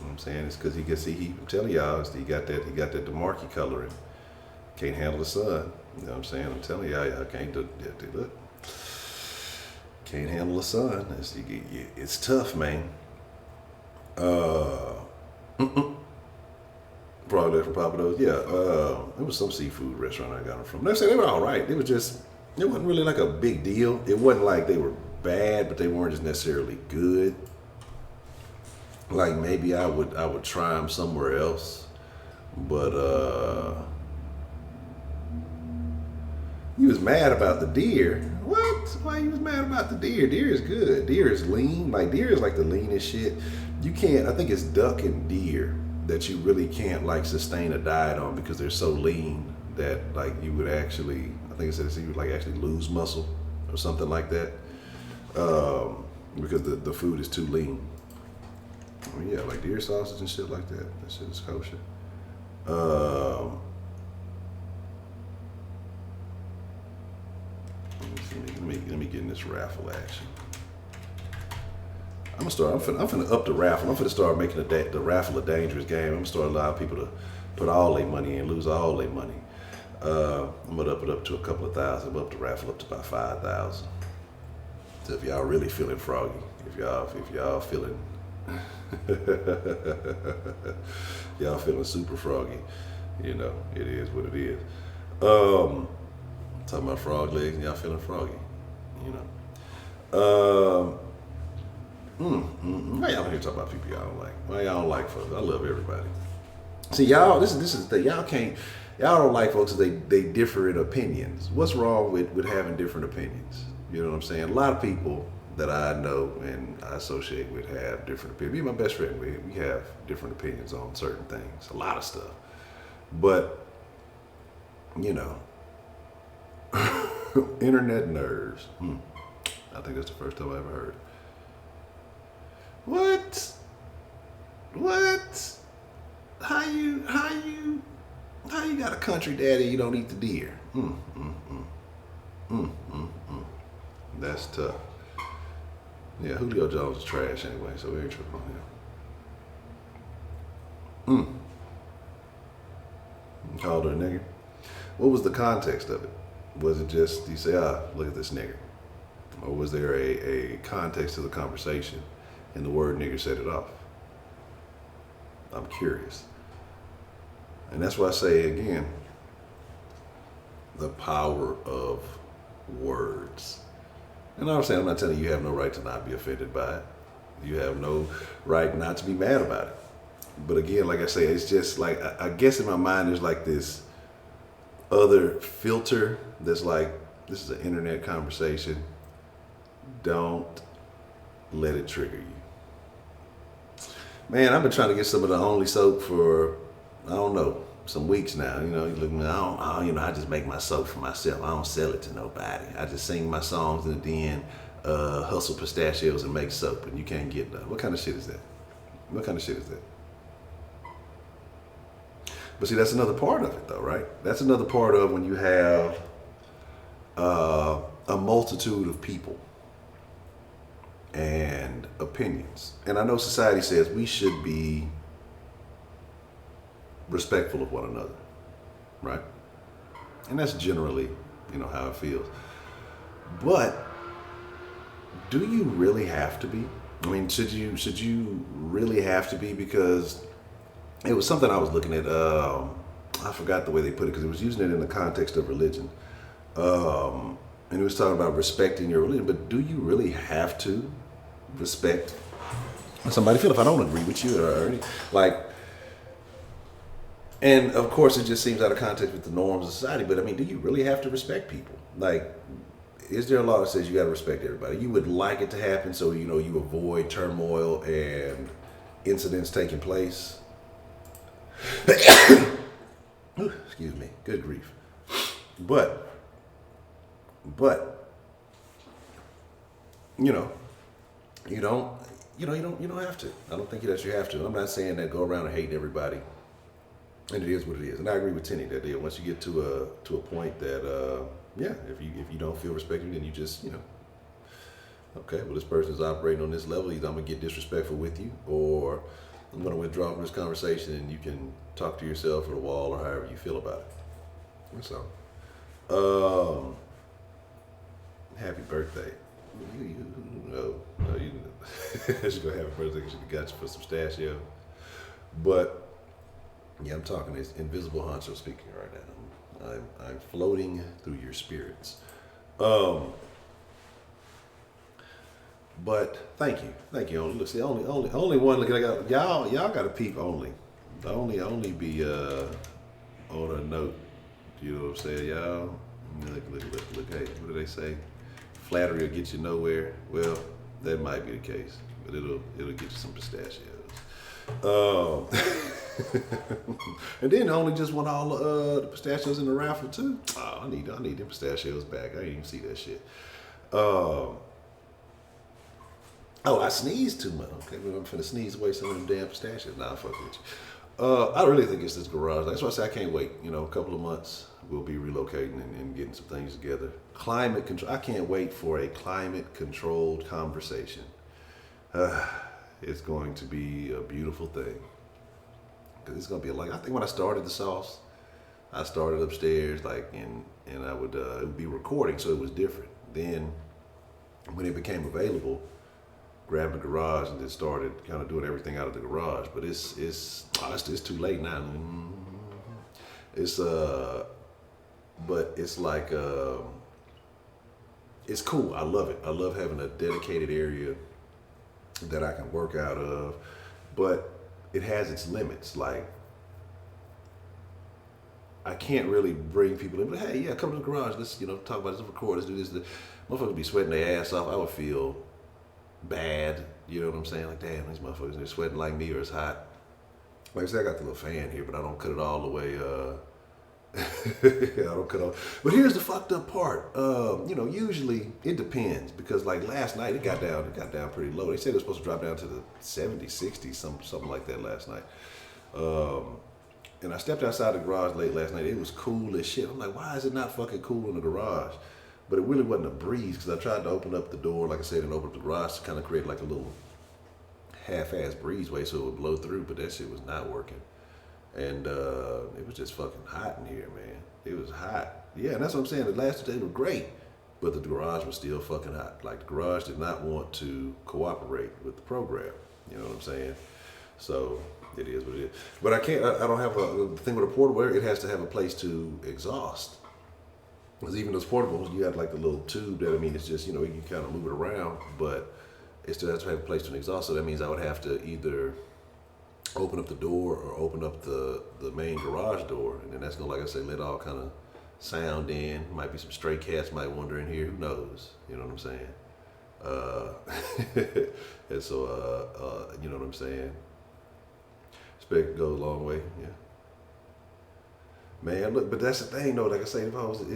know what I'm saying? It's because he can see, I'm telling y'all, he got that DeMarcy coloring. Can't handle the sun. You know what I'm saying? I'm telling y'all can't do look. Can't handle the sun. It's tough, man. Probably from Papa Do's. Yeah, it was some seafood restaurant I got them from. They said they were all right. It wasn't really like a big deal. It wasn't like they were bad, but they weren't just necessarily good. Like maybe I would try them somewhere else, but he was mad about the deer. What? Why he was mad about the deer? Deer is good. Deer is lean. Like deer is like the leanest shit. You can't. I think it's duck and deer that you really can't like sustain a diet on because they're so lean that like you would actually. I think it said you would like actually lose muscle or something like that because the food is too lean. I mean, yeah, like deer sausage and shit like that. That shit is kosher. Let me get in this raffle action. I'm finna up the raffle. I'm finna start making the raffle a dangerous game. I'm gonna start allowing people to put all their money in, lose all their money. I'm gonna up it up to a couple of thousand. I'm gonna up the raffle up to about 5,000. So if y'all really feeling froggy, if y'all feeling y'all feeling super froggy, you know, it is what it is. Talking about frog legs and y'all feeling froggy, you know. Why y'all here talking about people y'all don't like? Why y'all don't like folks? I love everybody. See, y'all, this is the thing. Y'all don't like folks because they differ in opinions. What's wrong with having different opinions? You know what I'm saying? A lot of people that I know and I associate with have different opinions. Me and my best friend, we have different opinions on certain things, a lot of stuff. But, you know, internet nerves. I think that's the first time I ever heard it. What? How you got a country daddy you don't eat the deer? That's tough. Yeah, Julio Jones is trash anyway, so we ain't tripping on him. Called her a nigger. What was the context of it? Was it just, you say, look at this nigger? Or was there a context to the conversation and the word nigger set it off? I'm curious. And that's why I say again, the power of words. And I'm saying, I'm not telling you have no right to not be offended by it. You have no right not to be mad about it. But again, like I say, it's just like, I guess in my mind there's like this other filter that's like, this is an internet conversation. Don't let it trigger you. Man, I've been trying to get some of the Only soap for, I don't know, some weeks now. You know, I just make my soap for myself. I don't sell it to nobody. I just sing my songs and then hustle pistachios and make soap, and you can't get none. What kind of shit is that? What kind of shit is that? But see, that's another part of it, though, right? That's another part of when you have a multitude of people and opinions. And I know society says we should be respectful of one another, right? And that's generally, how it feels. But do you really have to be? I mean, should you really have to be? Because it was something I was looking at. I forgot the way they put it because it was using it in the context of religion. And it was talking about respecting your religion. But do you really have to respect somebody? Feel if I don't agree with you or like, And of course, it just seems out of context with the norms of society. But I mean, do you really have to respect people? Like, is there a law that says you got to respect everybody? You would like it to happen so you avoid turmoil and incidents taking place. Excuse me. Good grief. But you know, you don't have to. I don't think that you have to. I'm not saying that go around and hating everybody. And it is what it is. And I agree with Tenny that once you get to a point that if you don't feel respected, then you just okay, well this person's operating on this level. Either I'm gonna get disrespectful with you, or I'm gonna withdraw from this conversation, and you can talk to yourself or the wall or however you feel about it. So, happy birthday. You she's gonna have a birthday because she got you for some pistachio. But yeah, I'm talking. It's Invisible Honcho speaking right now. I'm floating through your spirits. But thank you. Only look, see, only one. Look, I got y'all got to peep only. Only be on a note. You know what I'm saying, y'all? Look. Hey, what do they say? Flattery will get you nowhere. Well, that might be the case, but it'll get you some pistachios. And then I only just won all the pistachios in the raffle too. Oh, I need them pistachios back. I didn't even see that shit. Oh, I sneezed too much. Okay, I'm finna sneeze away some of them damn pistachios. Nah, fuck with you. I really think it's this garage. That's why I say I can't wait. A couple of months we'll be relocating and getting some things together. Climate control. I can't wait for a climate controlled conversation. It's going to be a beautiful thing. Cause it's gonna be I think when I started the sauce, I started upstairs, and I would it would be recording, so it was different. Then when it became available, grabbed the garage and then started kind of doing everything out of the garage. But it's too late now. It's but it's like it's cool. I love it. I love having a dedicated area that I can work out of, but it has its limits. Like, I can't really bring people in, but hey, yeah, come to the garage. Let's talk about this, record, let's do this. Motherfuckers be sweating their ass off. I would feel bad. You know what I'm saying? Like, damn, these motherfuckers, they're sweating like me, or it's hot. Like I said, I got the little fan here, but I don't cut it all the way. I don't cut off. But here's the fucked up part. Usually it depends, because like last night it got down pretty low. They said it was supposed to drop down to the 70s, 60s, something like that last night. And I stepped outside the garage late last night. It was cool as shit. I'm like, why is it not fucking cool in the garage? But it really wasn't a breeze, because I tried to open up the door, like I said, and open up the garage to kind of create like a little half-ass breezeway so it would blow through, but that shit was not working. And it was just fucking hot in here, man. It was hot. Yeah, and that's what I'm saying. The last 2 days were great, but the garage was still fucking hot. Like, the garage did not want to cooperate with the program. You know what I'm saying? So it is what it is. But I don't have the thing with a portable air. It has to have a place to exhaust. Because even those portables, you have like the little tube that, it's just, you can kind of move it around, but it still has to have a place to exhaust. So that means I would have to either open up the door or open up the main garage door, and then that's gonna, like I say, let all kind of sound in. Might be some stray cats might wander in here, who knows? You know what I'm saying? And so you know what I'm saying? Respect goes a long way, yeah. Man, look, but that's the thing though. Like I say,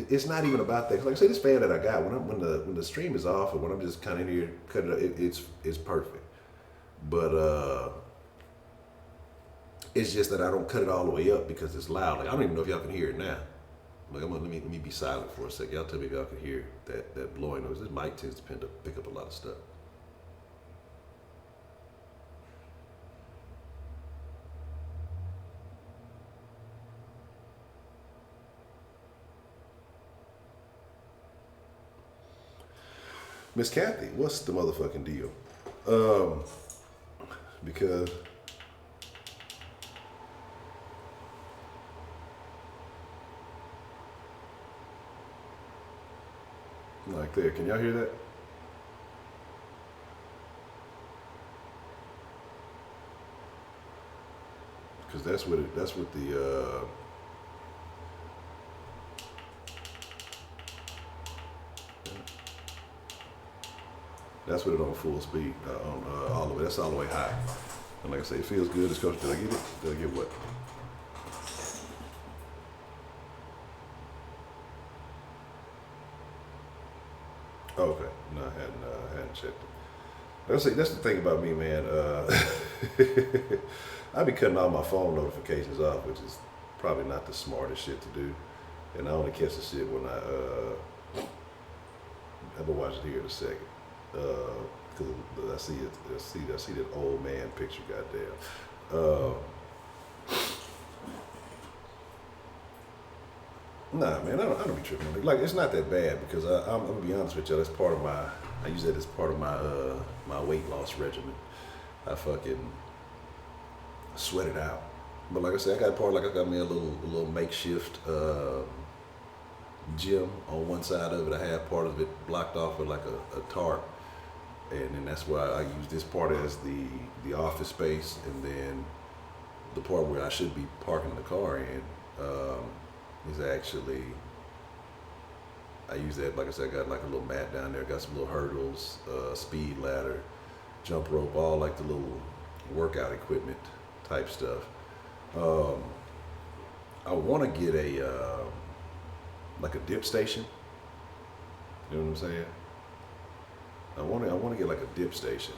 it's not even about that. 'Cause like I say, this fan that I got, when the stream is off, and when I'm just kind of in here cutting it, it's perfect. But it's just that I don't cut it all the way up because it's loud. Like, I don't even know if y'all can hear it now. Like, let me be silent for a second. Y'all tell me if y'all can hear that blowing noise. This mic tends to pick up a lot of stuff. Miss Kathy, what's the motherfucking deal? Because like there, can y'all hear that? Because That's what it. That's what the. That's what it on full speed on all the way. That's all the way high. And like I say, it feels good. This coach, did I get it? Did I get what? Oh, okay. No, I hadn't checked it. That's the thing about me, man. I be cutting all my phone notifications off, which is probably not the smartest shit to do. And I only catch the shit when I'm gonna watch it here in a second. Because I see that old man picture, goddamn. Nah, man, I don't be tripping on it. Like, it's not that bad because I'm gonna be honest with you. That's part of I use that as part of my weight loss regimen. I fucking sweat it out. But like I said, I got me a little makeshift gym on one side of it. I have part of it blocked off with like a tarp, and then that's why I use this part as the office space, and then the part where I should be parking the car in is actually, I use that, like I said, I got like a little mat down there, got some little hurdles, speed ladder, jump rope, all like the little workout equipment type stuff. I want to get like a dip station. You know what I'm saying? I want to get like a dip station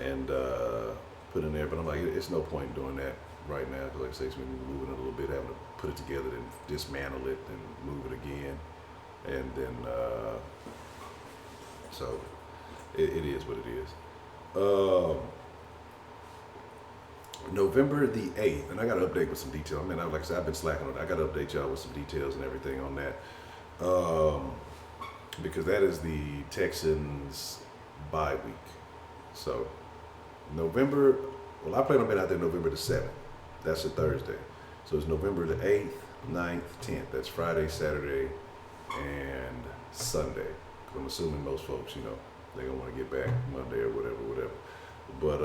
and put in there, but I'm like, it's no point in doing that right now because, like I say, it's been moving it a little bit, having to put it together, then dismantle it, and move it again, and then so it is what it is. November the 8th, and I got to update with some detail. I mean, like I said, I've been slacking on it. I got to update y'all with some details and everything on that. Because that is the Texans bye week. So, I plan on being out there November the 7th. That's a Thursday. So it's November the 8th, 9th, 10th. That's Friday, Saturday, and Sunday. I'm assuming most folks, they're going to want to get back Monday or whatever. But,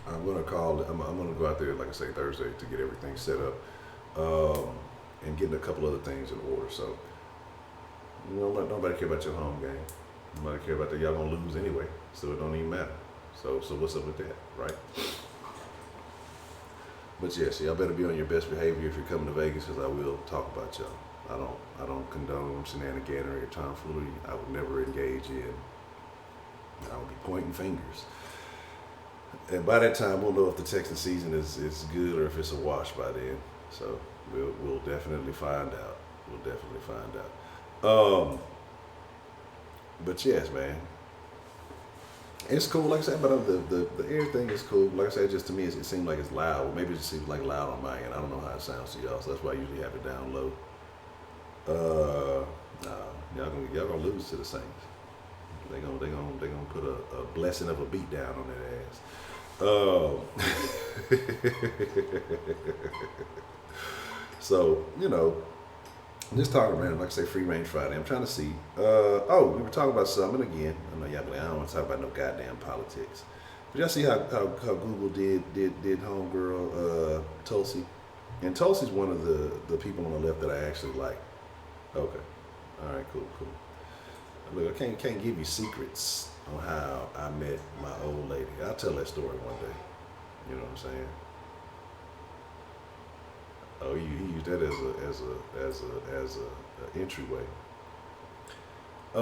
I'm gonna go out there, like I say, Thursday to get everything set up, and getting a couple other things in order. So, nobody care about your home game. Nobody care about that. Y'all gonna lose anyway, so it don't even matter. So what's up with that, right? But yes, y'all better be on your best behavior if you're coming to Vegas, because I will talk about y'all. I don't condone shenaniganery or tomfoolery. I would never engage in. I would be pointing fingers. And by that time, we'll know if the Texan season is good or if it's a wash by then. So we'll definitely find out. But yes, man, it's cool. Like I said, but the air thing is cool. Like I said, just to me, it seems like it's loud. Well, maybe it just seems like loud on my end. I don't know how it sounds to y'all, so that's why I usually have it down low. Y'all gonna lose to the Saints. They gonna put a blessing of a beat down on their ass. So, just talking, man, like I say, free range Friday. I'm trying to see. We were talking about something again. I know y'all, I don't want to talk about no goddamn politics. But y'all see how Google did homegirl Tulsi, and Tulsi's one of the people on the left that I actually like. Okay, all right, cool. Look, I can't give you secrets on how I met my old lady. I'll tell that story one day. You know what I'm saying? Oh, he used that as a entryway. I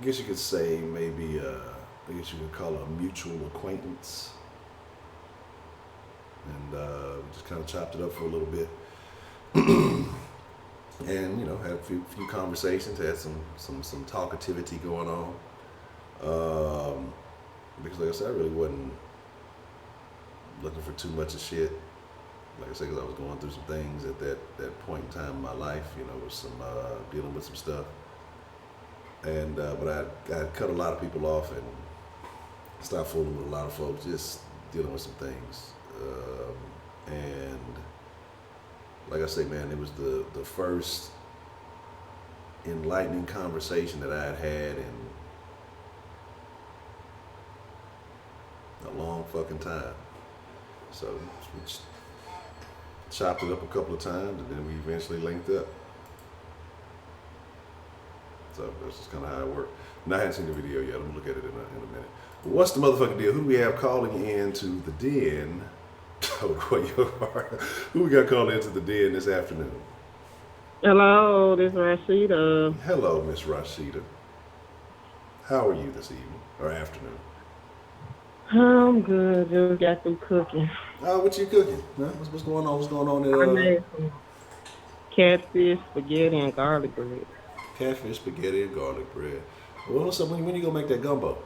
guess you could say maybe. I guess you could call it a mutual acquaintance. And we just kind of chopped it up for a little bit. And had a few conversations, had some talkativity going on. Because like I said, I really wasn't looking for too much of shit. Like I said, because I was going through some things at that point in time in my life, with some dealing with some stuff. And but I cut a lot of people off and stopped fooling with a lot of folks, just dealing with some things. And like I say, man, it was the first enlightening conversation that I had had in a long fucking time. So we chopped it up a couple of times, and then we eventually linked up. So that's just kind of how it worked. And I hadn't seen the video yet. I'm gonna look at it in a minute. But what's the motherfucking deal? Who we have calling in to the den? Who we got calling into the den this afternoon? Hello, this is Rashida. Hello, Miss Rashida. How are you this evening or afternoon? I'm good. Just got through cooking. What you cooking? Huh? What's going on? What's going on I in made some catfish, spaghetti, and garlic bread. catfish, spaghetti, and garlic bread? Well, what's up? When you gonna make that gumbo?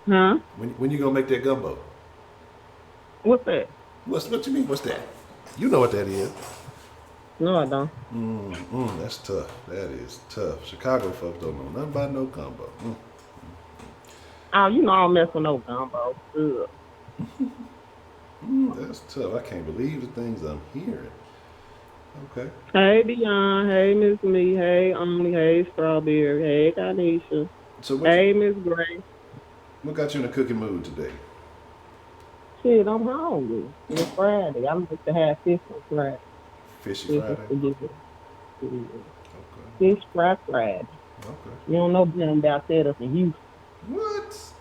Huh? When you gonna make that gumbo? What's that? What you mean? What's that? You know what that is. No, I don't. That's tough. That is tough. Chicago folks don't know nothing about no gumbo. Oh, you know I don't mess with no gumbo. Good. That's tough. I can't believe the things I'm hearing. Okay. Hey, Dion. Hey, Miss Me. Hey, Omni. Hey, Strawberry. Hey, Kanisha. So Hey, Miss Gray. what got you in a cooking mood today? Shit, I'm hungry. It's Friday. I like to have fish on Friday. Fishy Fish and Friday? spaghetti. Yeah. Okay. Fish fry Friday. Okay. You don't know nothing about that up in Houston. What?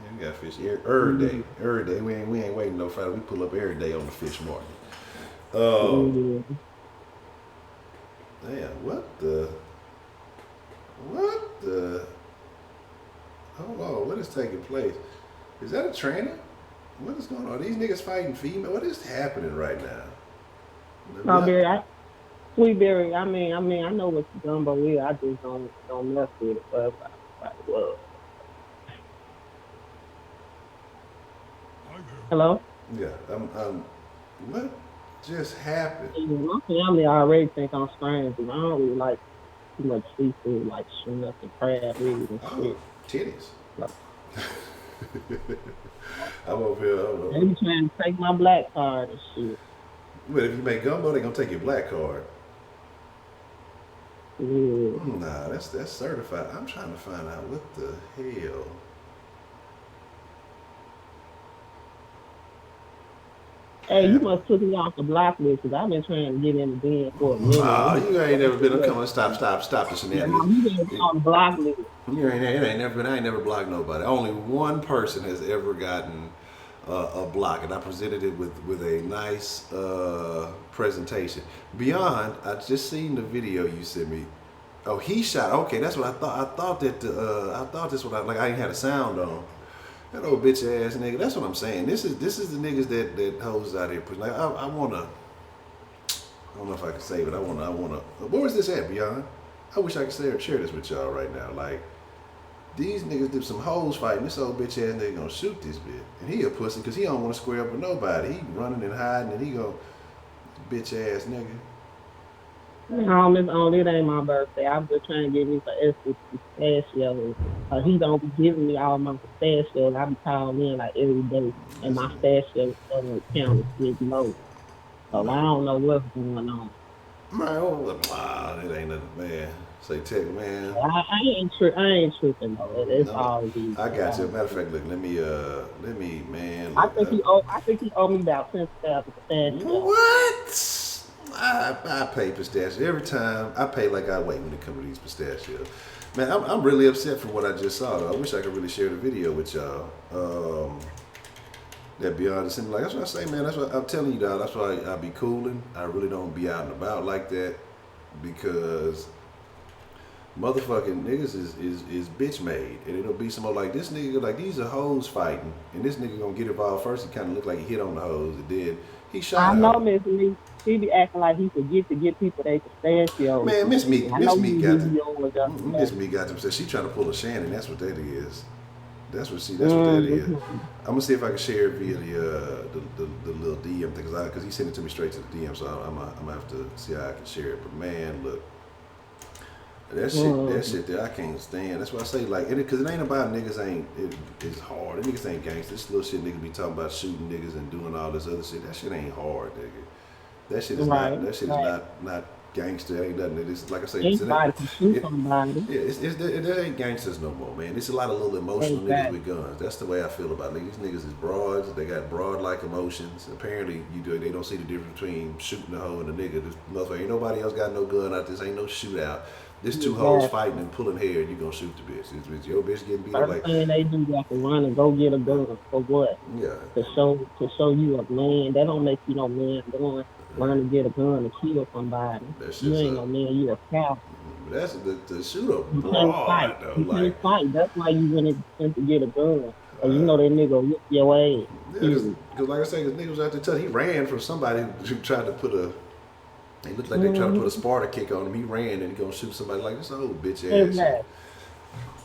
Yeah, we got fish every day. Every day. We ain't waiting no Friday. We pull up every day on the fish market. Yeah. Damn, what the hold on, what is taking place? Is that a tranny? What is going on? Are these niggas fighting female? What is happening right now? Strawberry, Sweetberry. I mean, I know what gumbo is. I just don't mess with it. But well. Hello. Yeah, what just happened? My family already think I'm strange, but I don't really like too much seafood, like shrimp and crab legs and Oh, shit. titties. Like, I'm over here. they be trying to take my black card and shit. But if you make gumbo, they gonna take your black card. Yeah. Nah, that's certified. I'm trying to find out what the hell. Hey, you must took me off the block list because I've been trying to get in the den for a minute. Oh, you ain't never been. Come on, stop the You shenanigans. been on the block list. It ain't never been. I ain't never blocked nobody. Only one person has ever gotten a block, and I presented it with a nice presentation. Beyond, I just seen the video you sent me. Oh, he shot. Okay, that's what I thought. I thought this what I ain't had a sound on. That old bitch ass nigga. That's what I'm saying. This is the niggas that hoes out here. Like I wanna. I don't know if I can say, but I wanna. Where was this at, Beyond? I wish I could share this with y'all right now. Like these niggas did some hoes fighting. This old bitch ass nigga gonna shoot this bitch, and he a pussy because he don't want to square up with nobody. He running and hiding, and he go bitch ass nigga. No, Miss Only, it ain't my birthday. I'm just trying to get me some extra pistachios. He don't be giving me all my pistachios. I be calling in like every day, and my pistachios don't count as low. So I don't know what's going on. Man, wow, it ain't nothing, man. Say tech, man. I ain't tripping though. It's No, all good. I got you. Matter of fact, look, let me, man. I Look, think he owe me about 10,000 pistachios. what? I pay pistachios every time. I pay like I wait when it comes to these pistachios. Man, I'm really upset for what I just saw. Though. I wish I could really share the video with y'all. That beyond the sin, like that's what I say, man. That's what I'm telling you, dog. That's why I be cooling. I really don't be out and about like that because motherfucking niggas is bitch made, and it'll be someone like this nigga. Like these are hoes fighting, and this nigga gonna get involved first. He kind of look like he hit on the hoes, and then he shot. I know Miss Lee. He be acting like he forget to get people their pistachios. Man, Miss Me got them. Miss Me got them. So she trying to pull a Shannon. That's what that is. That's what that is. I'm gonna see if I can share it via the little DM thing, because he sent it to me straight to the DM. So I'm gonna have to see how I can share it. But man, look, that shit that I can't stand. That's why I say like, because it ain't about niggas it's hard. Niggas ain't gangsters. This little shit niggas be talking about shooting niggas and doing all this other shit. That shit ain't hard, nigga. That shit is not gangster. Ain't nothing. It's like I say, Anybody can shoot it, somebody. yeah, there ain't gangsters no more, man. It's a lot of little emotional niggas Exactly. with guns. That's the way I feel about it. These niggas is broads. They got broad-like emotions. Apparently, they don't see the difference between shooting a hoe and a nigga. This motherfucker, ain't nobody else got no gun out. This ain't no shootout. This two hoes Exactly. fighting and pulling hair, and you gonna shoot the bitch. It's your bitch getting beat up First like, thing they do, they have to run and go get a gun for what? yeah. To show you a man. That don't make you no man. Going run to get a gun to kill somebody. That's You just ain't no man. You a cow. that's the shooter You can't broad fight. though. You Like, can't fight. That's why you went to get a gun. So you know that nigga whip your ass. yeah, Period. cause like I say, cause niggas was out there telling, he ran from somebody who tried to put a. He looked like they tried to put a Sparta kick on him. He ran and he gonna shoot somebody like this old bitch ass shit. Exactly.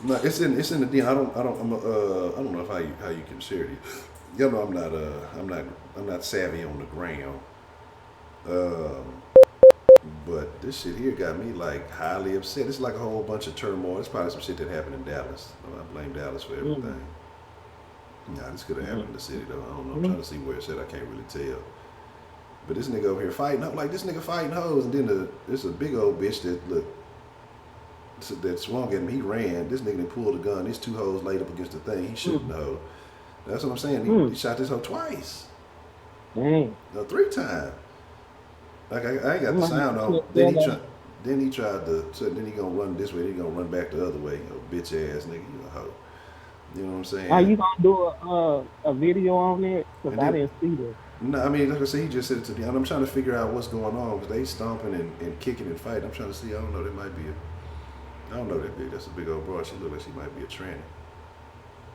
No, it's in the DM. I don't know if how you can share it. You know, I'm not savvy on the ground. Um, but this shit here got me like highly upset. It's like a whole bunch of turmoil. It's probably some shit that happened in Dallas. I blame Dallas for everything. Nah, this could have happened in the city though. I don't know. I'm trying to see where it's at. I can't really tell. But this nigga over here fighting. I'm like, this nigga fighting hoes, and then there's a big old bitch that swung at him. He ran. This nigga then pulled a gun. These two hoes laid up against the thing. He shooting the hoe. That's what I'm saying. He shot this hoe twice. Dang. No, 3 times. Like I ain't got the sound on. Then he tried to. So then he gonna run this way. Then he gonna run back the other way. Bitch ass nigga. You a hoe. You know what I'm saying? Are you gonna do a video on it? Cause I then, didn't see that. no, I mean, like I said, he just said it to me. And I'm trying to figure out what's going on because they stomping and kicking and fighting. I'm trying to see. I don't know. There might be I don't know that big. That's a big old broad. She look like she might be a tranny.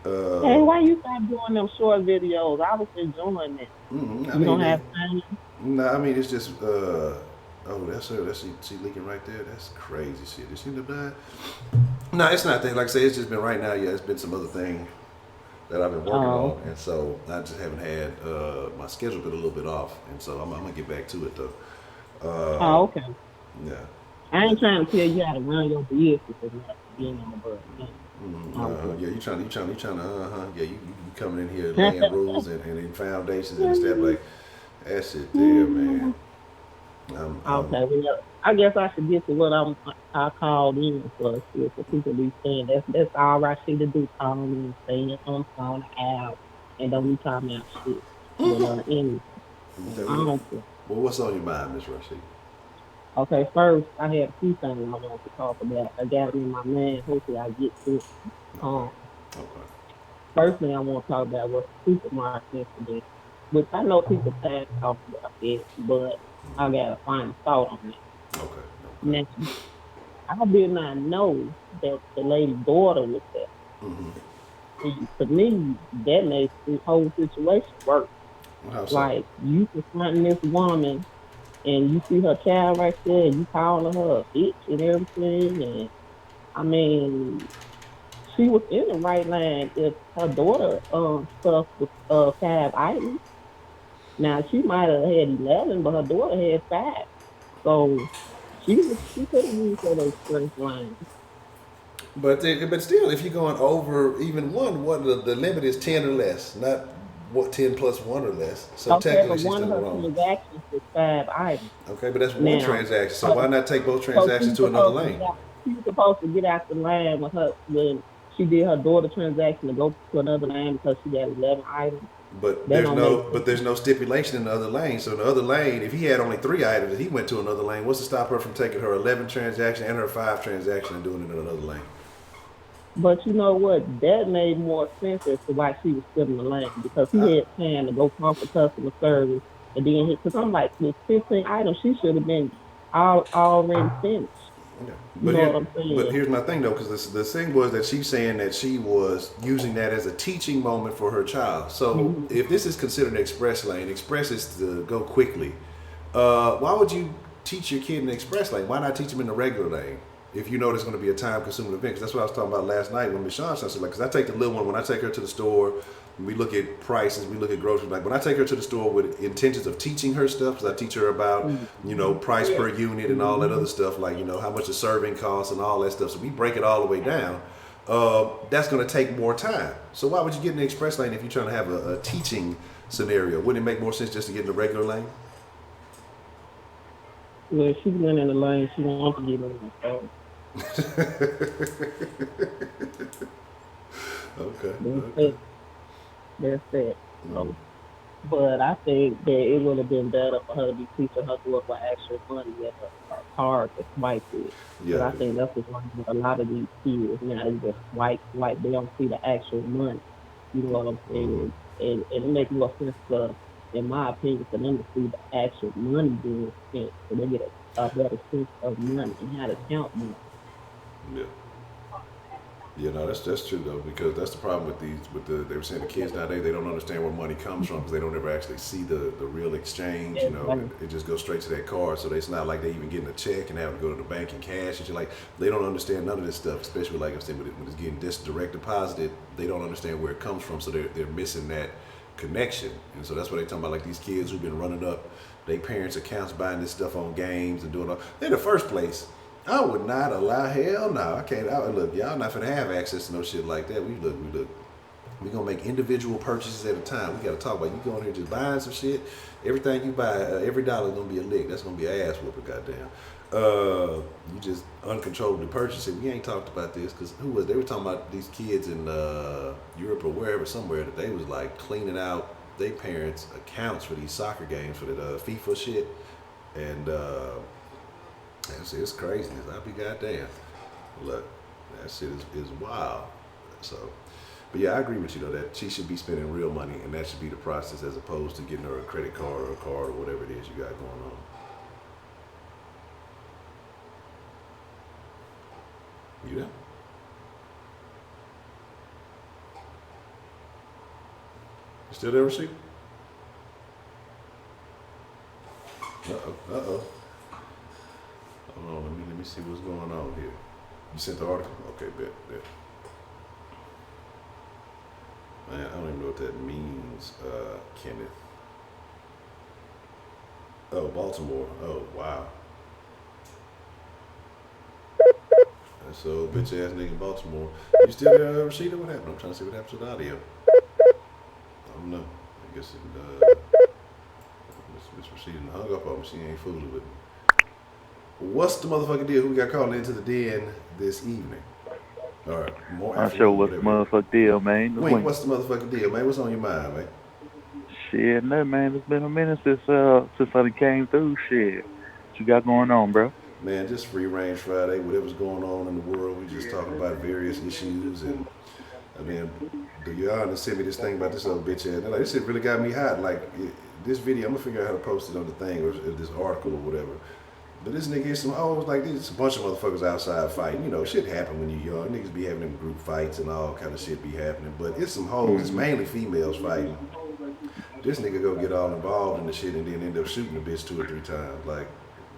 Hey, why you stop doing them short videos? I was enjoying it. You don't have time. No, I mean it's just. Oh, that's her. That's she leaking right there. That's crazy shit. Did she end up dying? No, it's not that. Like I say, it's just been right now. Yeah, it's been some other thing that I've been working on, and so I just haven't had my schedule been a little bit off, and so I'm gonna get back to it though. Oh, okay. Yeah. I ain't trying to tell you how to run your business or nothing, you know, but Yeah, you trying to, yeah, you coming in here laying rules and foundations and stuff like that shit there, man. okay, well, I guess I should get to what I called in for. Shit, for people be saying that's all I see to do. Call me and say it on phone out and don't be talking about shit. But anyway, Okay, I don't care. well, what's on your mind, Miss Rashid? Okay, first I had a few things I wanted to talk about. I got it in my mind. Hopefully I get to it. Okay. First thing I want to talk about was the supermarket incident, which I know people pass off about it, but I got a final thought on it. Okay. Now, I did not know that the lady's daughter was there. See, to me, that makes this whole situation worse. How so? Like, you confronting this woman and you see her child right there and you calling her a bitch and everything. And, I mean, she was in the right line if her daughter stuff with 5 items. Now, she might have had 11, but her daughter had 5. So, she could have used that express line. But still, if you're going over even what the limit is 10 or less, not what 10 plus 1 or less. So Okay, technically, but she's one of still her wrong. transactions was 5 items. Okay, but that's one Now, transaction. So why not take both so transactions to another lane? she was supposed to get out the line with her when she did her daughter transaction to go to another line because she got 11 items. But That don't make sense. there's no stipulation in the other lane. So in the other lane, if he had only 3 items and he went to another lane, what's to stop her from taking her 11 transaction and her 5 transaction and doing it in another lane? But you know what? That made more sense as to why she was still in the lane because he had time to go talk to customer service and then because I'm like, with 15 items, she should have been already finished. Yeah. You know what I'm saying? But here's my thing though, because the thing was that she's saying that she was using that as a teaching moment for her child. So if this is considered an express lane, express is to go quickly. Why would you teach your kid in the express lane? Why not teach them in the regular lane? If you know there's going to be a time-consuming event, 'cause that's what I was talking about last night when Miss Shawn said, like, because I take the little one when I take her to the store, we look at prices, we look at groceries. Like when I take her to the store with intentions of teaching her stuff, because I teach her about, price per unit and all that other stuff, like how much a serving costs and all that stuff. So we break it all the way down. That's going to take more time. So why would you get in the express lane if you're trying to have a teaching scenario? Wouldn't it make more sense just to get in the regular lane? Well, she went in the lane she wanted to get in. So Okay, that's okay. it. That's it. Mm. So, but I think that it would have been better for her to be teaching her daughter what actual money at a card to swipe with. Yeah, But I think that's what's wrong with a lot of these kids. Now they just swipe, swipe. They don't see the actual money. You know what I'm mm-hmm. saying? And it makes more sense for, in my opinion, for them to see the actual money being spent, so they get a better sense of money and how to count money. Yeah. Yeah, no, that's true though, because that's the problem with they were saying the kids nowadays, they don't understand where money comes from because they don't ever actually see the real exchange. You know, Exactly. it just goes straight to that card, so it's not like they even getting a check and having to go to the bank and cash. And shit. Like they don't understand none of this stuff, especially like I said, when it's getting this direct deposited, they don't understand where it comes from, so they're missing that connection. And so that's what they talking about, like these kids who've been running up their parents' accounts, buying this stuff on games and doing all. In the first place, I would not allow. Hell no, I can't. Look, y'all not gonna have access to no shit like that. We look. We gonna make individual purchases at a time. We gotta talk about you going here just buying some shit. Everything you buy, every dollar is gonna be a lick. That's gonna be an ass whooping, goddamn. You just uncontrollably purchase it. We ain't talked about this because they were talking about these kids in Europe or wherever somewhere that they was like cleaning out their parents' accounts for these soccer games for the FIFA shit, and it's crazy. I'll be goddamn. Look, that shit is wild. So, but yeah, I agree with you though that she should be spending real money, and that should be the process as opposed to getting her a credit card or a card or whatever it is you got going on. You know? You still there, Rasheed? Uh oh. Uh oh. Hold on. Let me see what's going on here. You sent the article? Okay, bet. Man, I don't even know what that means, Kenneth. Oh, Baltimore. Oh, wow. That's so bitch ass nigga in Baltimore. You still there, Rashida? What happened? I'm trying to see what happens with the audio. I don't know. I guess Miss Rashida hung up on me. She ain't fooling with me. What's the motherfucking deal? Who we got calling into the den this evening? All right, more I sure afternoon, what's the whatever it is. motherfucker deal, man. Just Wink, wink. what's the motherfucking deal, man? What's on your mind, man? Shit, no man, it's been a minute since I done came through. Shit, what you got going on, bro? Man, just free range Friday. Whatever's going on in the world, we just talking about various issues. And I mean, the y'all sent me this thing about this other bitch ass. Like, this shit really got me hot. Like this video, I'm gonna figure out how to post it on the thing or this article or whatever. But this nigga is some hoes like this. A bunch of motherfuckers outside fighting. You know, shit happen when you young. Niggas be having them group fights and all kind of shit be happening. But it's some hoes. It's Hmm. mainly females fighting. This nigga go get all involved in the shit and then end up shooting the bitch 2 or 3 times. Like,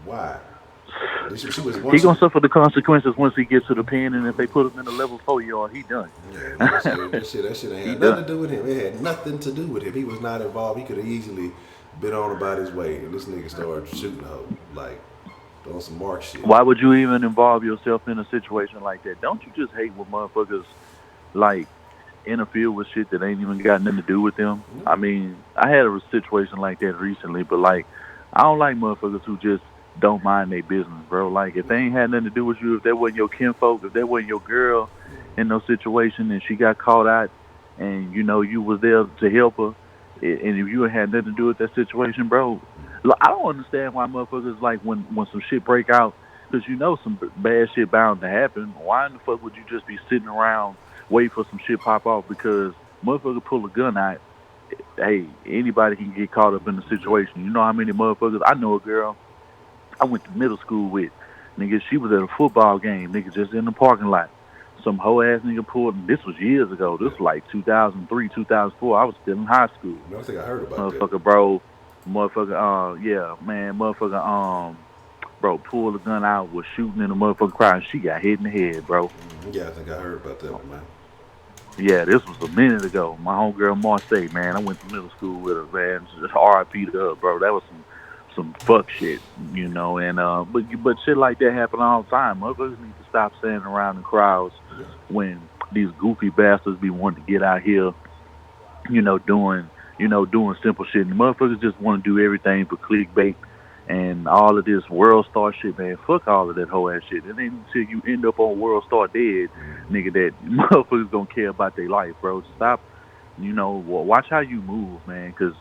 why? She was He once. gonna suffer the consequences once he gets to the pen, and if they put him in a level 4 yard, he done. Yeah, like I said, that shit ain't He had nothing done. to do with him. It had nothing to do with him. He was not involved. He could have easily been on about his way, and this nigga started shooting her like on some Mark shit. Why would you even involve yourself in a situation like that? Don't you just hate when motherfuckers like interfere with shit that ain't even got nothing to do with them? I mean, I had a situation like that recently, but like, I don't like motherfuckers who just don't mind their business, bro. Like, if they ain't had nothing to do with you, if that wasn't your kinfolk, if that wasn't your girl in no situation and she got caught out and you know you was there to help her, and if you ain't had nothing to do with that situation, bro, look, I don't understand why motherfuckers like when some shit break out, because you know some bad shit bound to happen. Why in the fuck would you just be sitting around wait for some shit pop off because motherfucker pull a gun out. Hey, anybody can get caught up in the Yeah. situation. You know how many motherfuckers? I know a girl I went to middle school with. Nigga, she was at a football game. Nigga, just in the parking lot. Some hoe ass nigga pulled. And this was years ago. This Yeah. was like 2003, 2004. I was still in high school. I think I heard about that. Motherfucker, bro. Motherfucker, yeah, man. Motherfucker, bro, pulled the gun out, was shooting in the motherfucker crowd. She got hit in the head, bro. Yeah, I think I heard about that one, man. Yeah, this was a minute ago. My homegirl Marseille, man. I went to middle school with her, man. Just R.I.P. to her, bro. That was some fuck shit, you know. And but shit like that happen all the time. Motherfuckers need to stop standing around in crowds Yeah. when these goofy bastards be wanting to get out here, doing doing simple shit. And motherfuckers just want to do everything for clickbait and all of this World Star shit, man. Fuck all of that whole ass shit. And then until you end up on World Star dead, nigga, that motherfuckers gonna care about their life, bro. Stop, watch how you move, man, because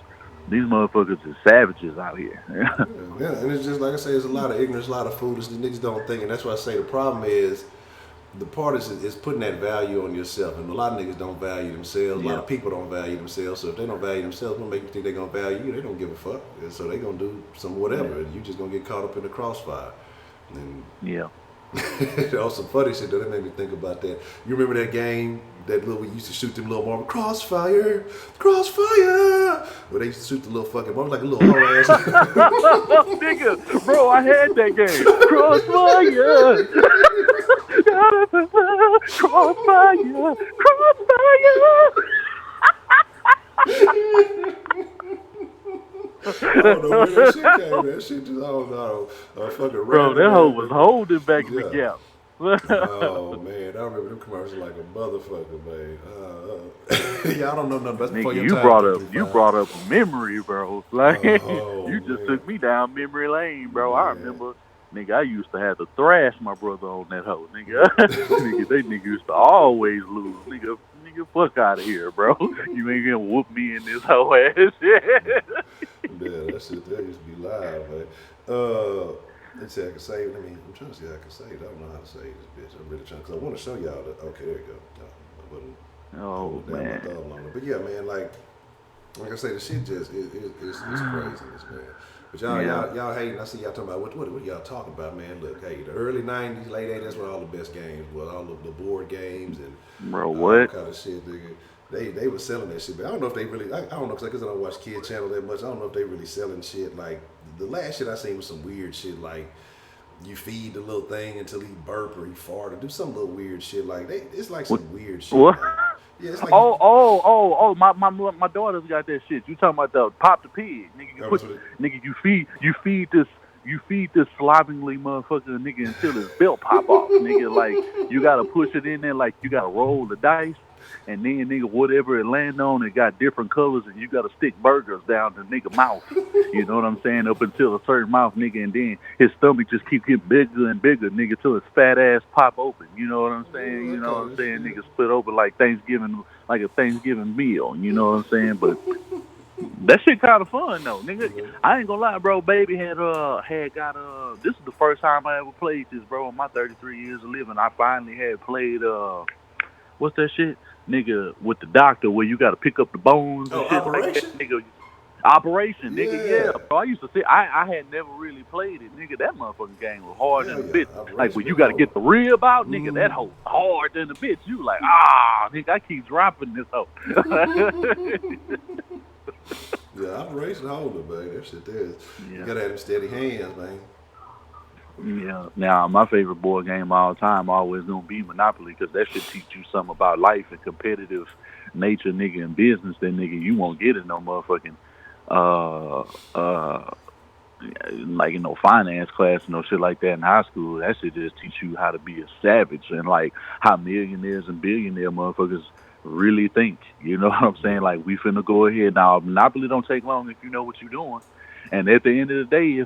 these motherfuckers is savages out here. Yeah, and it's just like I say, it's a lot of ignorance, a lot of foolishness. Niggas don't think, and that's why I say the problem is the part is putting that value on yourself, and a lot of niggas don't value themselves. A lot of people don't value themselves. So if they don't value themselves, what make you think they're gonna value you? They don't give a fuck. And so they gonna do some whatever, and you just gonna get caught up in the crossfire. And Yeah. also some funny shit though. That made me think about that. You remember that game that little we used to shoot them little marbles, crossfire, crossfire. Where they used to shoot the little fucking marbles like a little whole ass. Nigga, bro, I had that game. Crossfire. Crossfire. I don't know where that shit came. That shit just I don't know. Fucking Bro, that hoe was holding back in the Yeah. gap. Oh man, I remember them commercials like a motherfucker, man. Yeah, I don't know nothing. That's before Nigga, your you time. brought up a memory, bro. Like Oh, you just man. took me down memory lane, bro. Man. I remember, nigga, I used to have to thrash my brother on that hoe, nigga. Nigga used to always lose, nigga. Nigga, fuck out of here, bro. You ain't gonna whoop me in this whole ass shit. Yeah, that shit that used to be live, man. Let's see, I can save it. I'm trying to see how I can save it. I don't know how to save this bitch. I'm really trying because I want to show y'all that. Okay, there you go. No, I wasn't. Oh Down my man. thumb on it. But yeah, man, like I say, the shit just it's craziness, man. But y'all hating. I see y'all talking about what y'all talking about, man. Look, hey, the early '90s, late '80s, that's where all the best games was. All of the board games and Bro, all what? kind of shit, nigga. They were selling that shit, but I don't know if they really. I don't know because I don't watch Kid Channel that much. I don't know if they really selling shit. Like the last shit I seen was some weird shit, like you feed the little thing until he burp or he fart or do some little weird shit. Like it's like some weird shit. What? Man. Yeah, it's like My daughter's got that shit. You talking about the pop the pig, nigga? You feed this slobbingly motherfucker, nigga, until his belt pop off, nigga. Like you gotta push it in there, like you gotta roll the dice, and then nigga whatever it land on, it got different colors, and you gotta stick burgers down the nigga mouth. You know what I'm saying? Up until a certain mouth, nigga, and then his stomach just keep getting bigger and bigger, nigga, till his fat ass pop open. You know what I'm saying? You know what I'm saying? Nigga split open like Thanksgiving, like a Thanksgiving meal. You know what I'm saying? But that shit kind of fun though, nigga. I ain't gonna lie, bro. Baby had got this is the first time I ever played this, bro. In my 33 years of living, I finally had played what's that shit, nigga, with the doctor where you got to pick up the bones and shit like that, nigga. Operation, nigga, yeah. Bro, I used to say I had never really played it, nigga. That motherfucking game was hard than a bitch. Like when you got to get the rib out, nigga, that hoe hard than a bitch. You like, nigga, I keep dropping this hoe. Yeah, Operation Holder, man. That shit there. You gotta have them steady hands, man. Yeah. Now, my favorite board game of all time always gonna be Monopoly because that shit teach you something about life and competitive nature, nigga, and business. That nigga you won't get in no motherfucking like finance class and no shit like that in high school. That shit just teach you how to be a savage and like how millionaires and billionaire motherfuckers really think. You know what I'm saying? Like we finna go ahead now. Monopoly don't take long if you know what you're doing. And at the end of the day,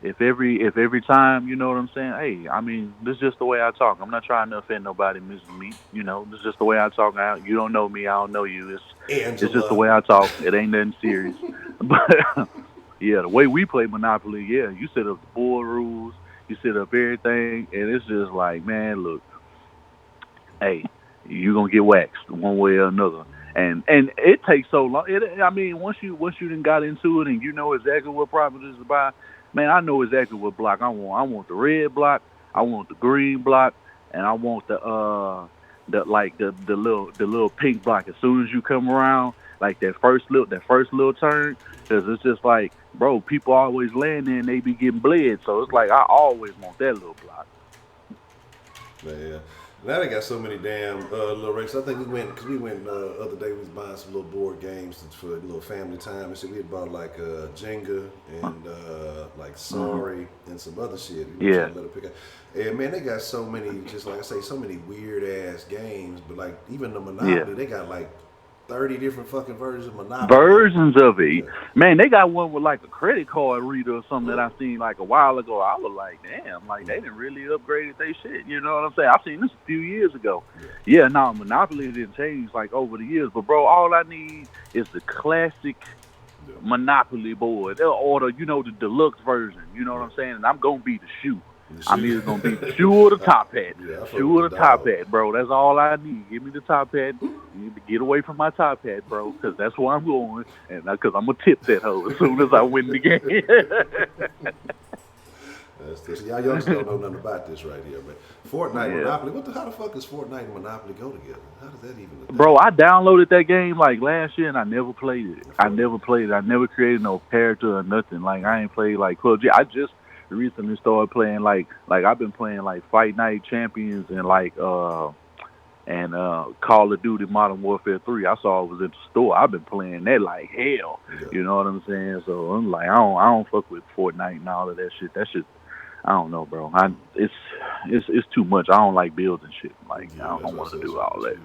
if every time, you know what I'm saying? Hey, I mean, this is just the way I talk. I'm not trying to offend nobody, Miss Me. You know, this is just the way I talk. You don't know me, I don't know you. It's just the way I talk. It ain't nothing serious. But yeah, the way we play Monopoly, yeah, you set up the board rules, you set up everything, and it's just like, man, look, hey, you gonna get waxed one way or another. And it takes so long. I mean, once you done got into it and you know exactly what properties to buy, man, I know exactly what block I want. I want the red block, I want the green block, and I want the little pink block. As soon as you come around, like that first little turn, because it's just like, bro, people always land there and they be getting bled. So it's like I always want that little block. Man, now they got so many damn little races. I think we went other day. We was buying some little board games for a little family time and shit. We had bought like Jenga and like Sorry and some other shit. Yeah. Let it pick up. And man, they got so many, just like I say, so many weird ass games. But like even the Monopoly, they got like 30 different fucking versions of Monopoly. Versions of it. Yeah. Man, they got one with like a credit card reader or something that I seen like a while ago. I was like, damn, like they didn't really upgraded their shit. You know what I'm saying? I seen this a few years ago. Yeah, no, Monopoly didn't change like over the years, but bro, all I need is the classic Monopoly board. They'll order, the deluxe version. You know what I'm saying? And I'm gonna be the shoe. I'm either gonna be the shoe or the top hat. Shoe or the top hat, bro. That's all I need. Give me the top hat. You need to get away from my top hat, bro, because that's where I'm going, and because I'm gonna tip that hoe as soon as I win the game. Y'all youngsters don't know nothing about this right here, man. Fortnite Monopoly. How the fuck does Fortnite and Monopoly go together? How does that even? Bro, I downloaded that game like last year and I never played it. I never created no character or nothing. Like I ain't played like PUBG. I just recently started playing like I've been playing like Fight Night Champions and Call of Duty Modern Warfare 3. I saw it was in the store. I've been playing that like hell. Yeah. You know what I'm saying? So I'm like, I don't fuck with Fortnite and all of that shit. That shit, I don't know, bro. It's too much. I don't like building shit. Like I don't want to do all that.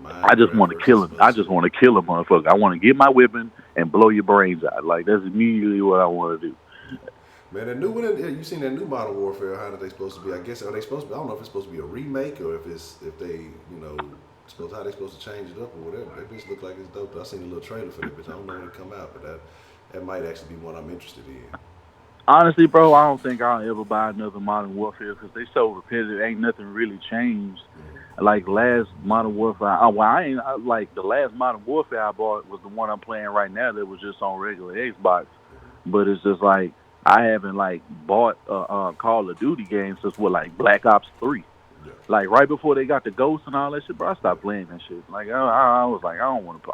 I just want to kill him. I just want to kill a motherfucker. I want to get my weapon and blow your brains out. Like that's immediately what I want to do. Man, that new one, you seen that new Modern Warfare? How are they supposed to be? I guess are they supposed to be? I don't know if it's supposed to be a remake or if they how they supposed to change it up or whatever. That bitch look like it's dope. I seen a little trailer for that bitch. I don't know when it come out, but that might actually be one I'm interested in. Honestly, bro, I don't think I'll ever buy another Modern Warfare because they so repetitive. Ain't nothing really changed. Like last Modern Warfare, like the last Modern Warfare I bought was the one I'm playing right now that was just on regular Xbox. But it's just like I haven't like bought Call of Duty games since like Black Ops 3. Yeah. Like right before they got the Ghost and all that shit, bro. I stopped playing that shit. Like I was like, I don't want to